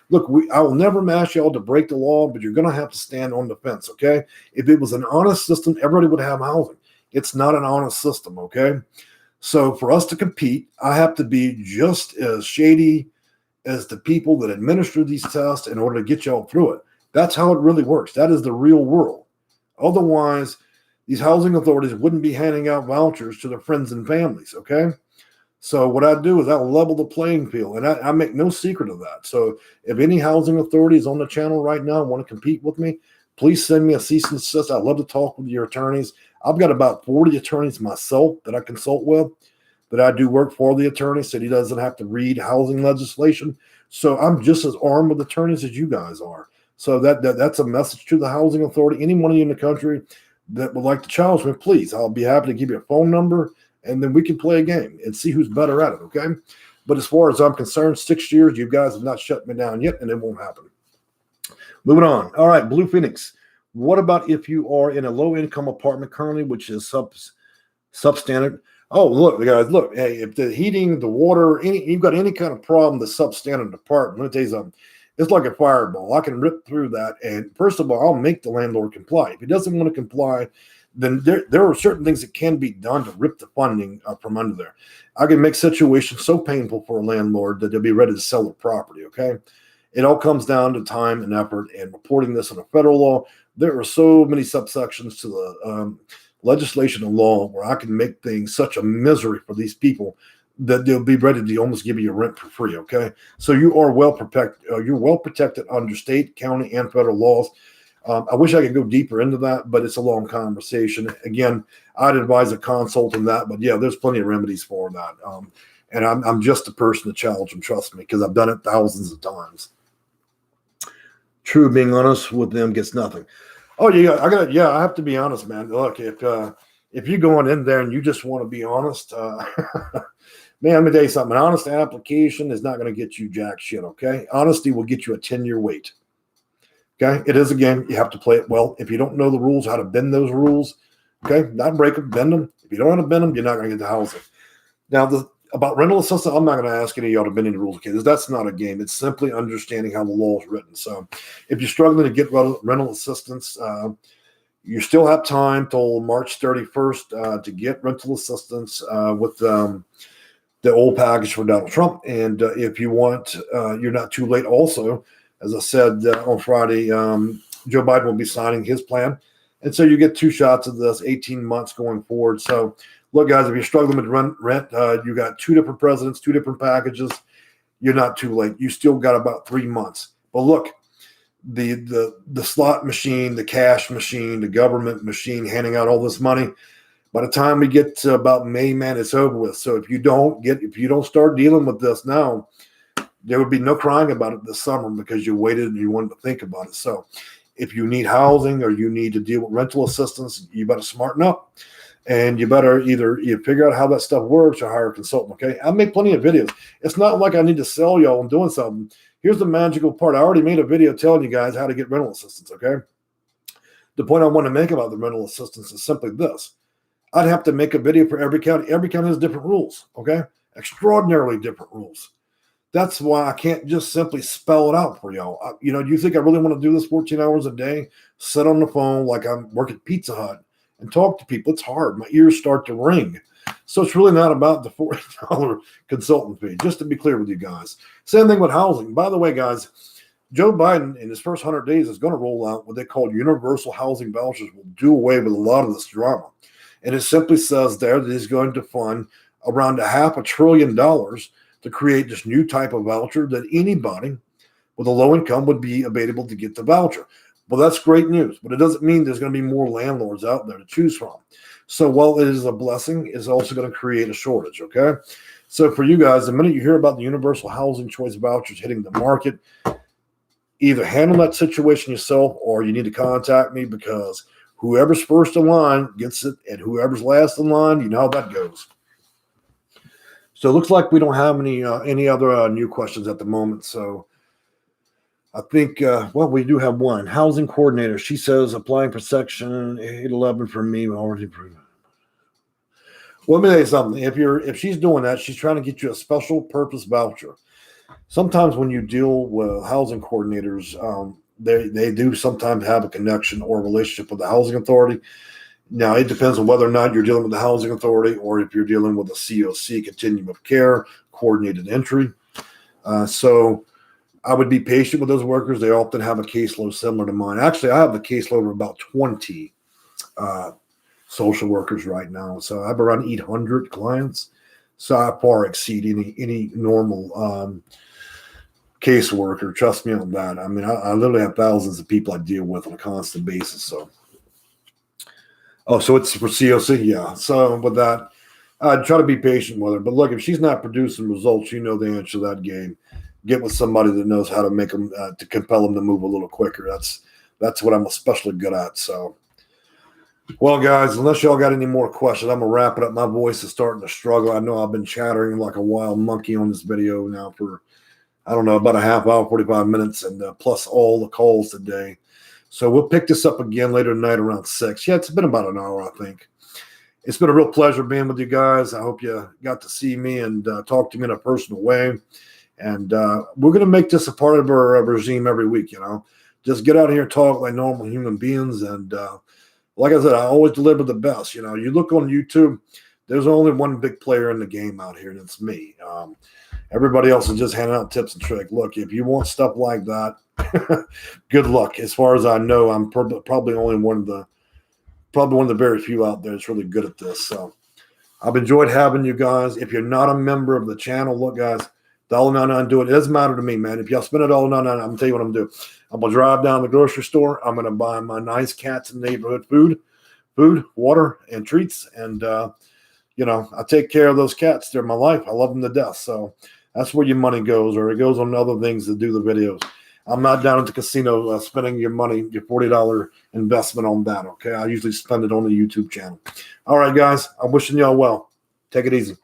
Look, I will never ask y'all to break the law, but you're going to have to stand on the fence, okay? If it was an honest system, everybody would have housing. It's not an honest system, okay? So for us to compete, I have to be just as shady as the people that administer these tests in order to get y'all through it. That's how it really works. That is the real world. Otherwise, these housing authorities wouldn't be handing out vouchers to their friends and families, okay? So what I do is I'll level the playing field, and I make no secret of that. So if any housing authority is on the channel right now and want to compete with me, please send me a cease and desist. I'd love to talk with your attorneys. I've got about 40 attorneys myself that I consult with, that I do work for the attorney, so he doesn't have to read housing legislation. So I'm just as armed with attorneys as you guys are. So that's a message to the housing authority. Anyone in the country that would like to challenge me, please, I'll be happy to give you a phone number, and then we can play a game and see who's better at it, okay? But as far as I'm concerned, 6 years, you guys have not shut me down yet, and it won't happen. Moving on. All right, Blue Phoenix. What about if you are in a low-income apartment currently, which is substandard? Oh, look, guys, look. Hey, if the heating, the water, you've got any kind of problem that's substandard apartment, let me tell you something. It's like a fireball. I can rip through that. And first of all, I'll make the landlord comply. If he doesn't want to comply, then there are certain things that can be done to rip the funding from under there. I can make situations so painful for a landlord that they'll be ready to sell their property, okay? It all comes down to time and effort and reporting this in a federal law. There are so many subsections to the legislation and law where I can make things such a misery for these people that they'll be ready to almost give you your rent for free. Okay, so you are well protected. You're well protected under state, county, and federal laws. I wish I could go deeper into that, but it's a long conversation. Again, I'd advise a consult on that. But yeah, there's plenty of remedies for that. And I'm just the person to challenge them. Trust me, because I've done it thousands of times. True, being honest with them gets nothing. Oh yeah, I have to be honest, man. Look, if you're going in there and you just want to be honest, man, let me tell you something. An honest application is not going to get you jack shit, okay? Honesty will get you a 10-year wait. Okay? It is a game. You have to play it well. If you don't know the rules, how to bend those rules, okay? Not break them, bend them. If you don't know how to bend them, you're not going to get the housing. Now, about rental assistance, I'm not going to ask any of y'all to bend any rules, okay? That's not a game. It's simply understanding how the law is written. So if you're struggling to get rental assistance, you still have time till March 31st to get rental assistance with the old package for Donald Trump. And if you want, you're not too late also. As I said on Friday, Joe Biden will be signing his plan. And so you get 2 shots of this, 18 months going forward. So look, guys, if you're struggling with rent, you got 2 different presidents, 2 different packages. You're not too late. You still got about 3 months. But look, the slot machine, the cash machine, the government machine handing out all this money, by the time we get to about May, man, it's over with. So if you don't start dealing with this now, there would be no crying about it this summer because you waited and you wanted to think about it. So if you need housing or you need to deal with rental assistance, you better smarten up. And you better either figure out how that stuff works or hire a consultant, okay? I make plenty of videos. It's not like I need to sell y'all on doing something. Here's the magical part. I already made a video telling you guys how to get rental assistance, okay? The point I want to make about the rental assistance is simply this. I'd have to make a video for every county. Every county has different rules, okay? Extraordinarily different rules. That's why I can't just simply spell it out for y'all. Do you think I really want to do this 14 hours a day, sit on the phone like I'm working Pizza Hut and talk to people? It's hard. My ears start to ring. So it's really not about the $40 consultant fee, just to be clear with you guys. Same thing with housing. By the way, guys, Joe Biden in his first 100 days is going to roll out what they call universal housing vouchers. Will do away with a lot of this drama. And it simply says there that he's going to fund around $500 billion to create this new type of voucher that anybody with a low income would be available to get the voucher. Well, that's great news, but it doesn't mean there's going to be more landlords out there to choose from. So while it is a blessing, it's also going to create a shortage, okay? So for you guys, the minute you hear about the universal housing choice vouchers hitting the market, either handle that situation yourself or you need to contact me, because whoever's first in line gets it, and whoever's last in line, you know how that goes. So it looks like we don't have any other new questions at the moment. So I think, we do have one. Housing coordinator. She says applying for Section 811 for me already approved. Well, let me tell you something. If she's doing that, she's trying to get you a special purpose voucher. Sometimes when you deal with housing coordinators, they do sometimes have a connection or a relationship with the housing authority. Now, it depends on whether or not you're dealing with the housing authority or if you're dealing with a COC, continuum of care, coordinated entry. So I would be patient with those workers. They often have a caseload similar to mine. Actually, I have the caseload of about 20 social workers right now. So I have around 800 clients. So I far exceed any normal caseworker. Trust me on that. I mean, I literally have thousands of people I deal with on a constant basis. So. Oh, so it's for COC? Yeah. So with that, I'd try to be patient with her. But look, if she's not producing results, you know the answer to that game. Get with somebody that knows how to make them, to compel them to move a little quicker. That's what I'm especially good at. So, well, guys, unless y'all got any more questions, I'm going to wrap it up. My voice is starting to struggle. I know I've been chattering like a wild monkey on this video now for, I don't know, about a half hour, 45 minutes, and plus all the calls today. So we'll pick this up again later tonight around 6. Yeah, it's been about an hour, I think. It's been a real pleasure being with you guys. I hope you got to see me and talk to me in a personal way. And we're going to make this a part of our regime every week, Just get out here and talk like normal human beings. And like I said, I always deliver the best. You look on YouTube, there's only one big player in the game out here, and it's me. Everybody else is just handing out tips and tricks. Look, if you want stuff like that, good luck. As far as I know, I'm probably one of the very few out there that's really good at this. So I've enjoyed having you guys. If you're not a member of the channel, look, guys, $1.99 do it. It doesn't matter to me, man. If y'all spend $1.99, I'm gonna tell you what I'm gonna do. I'm gonna drive down to the grocery store. I'm gonna buy my nice cats in the neighborhood food, water, and treats. And I take care of those cats. They're my life. I love them to death. So that's where your money goes, or it goes on other things to do the videos. I'm not down at the casino spending your money, your $40 investment on that, okay? I usually spend it on the YouTube channel. All right, guys, I'm wishing y'all well. Take it easy.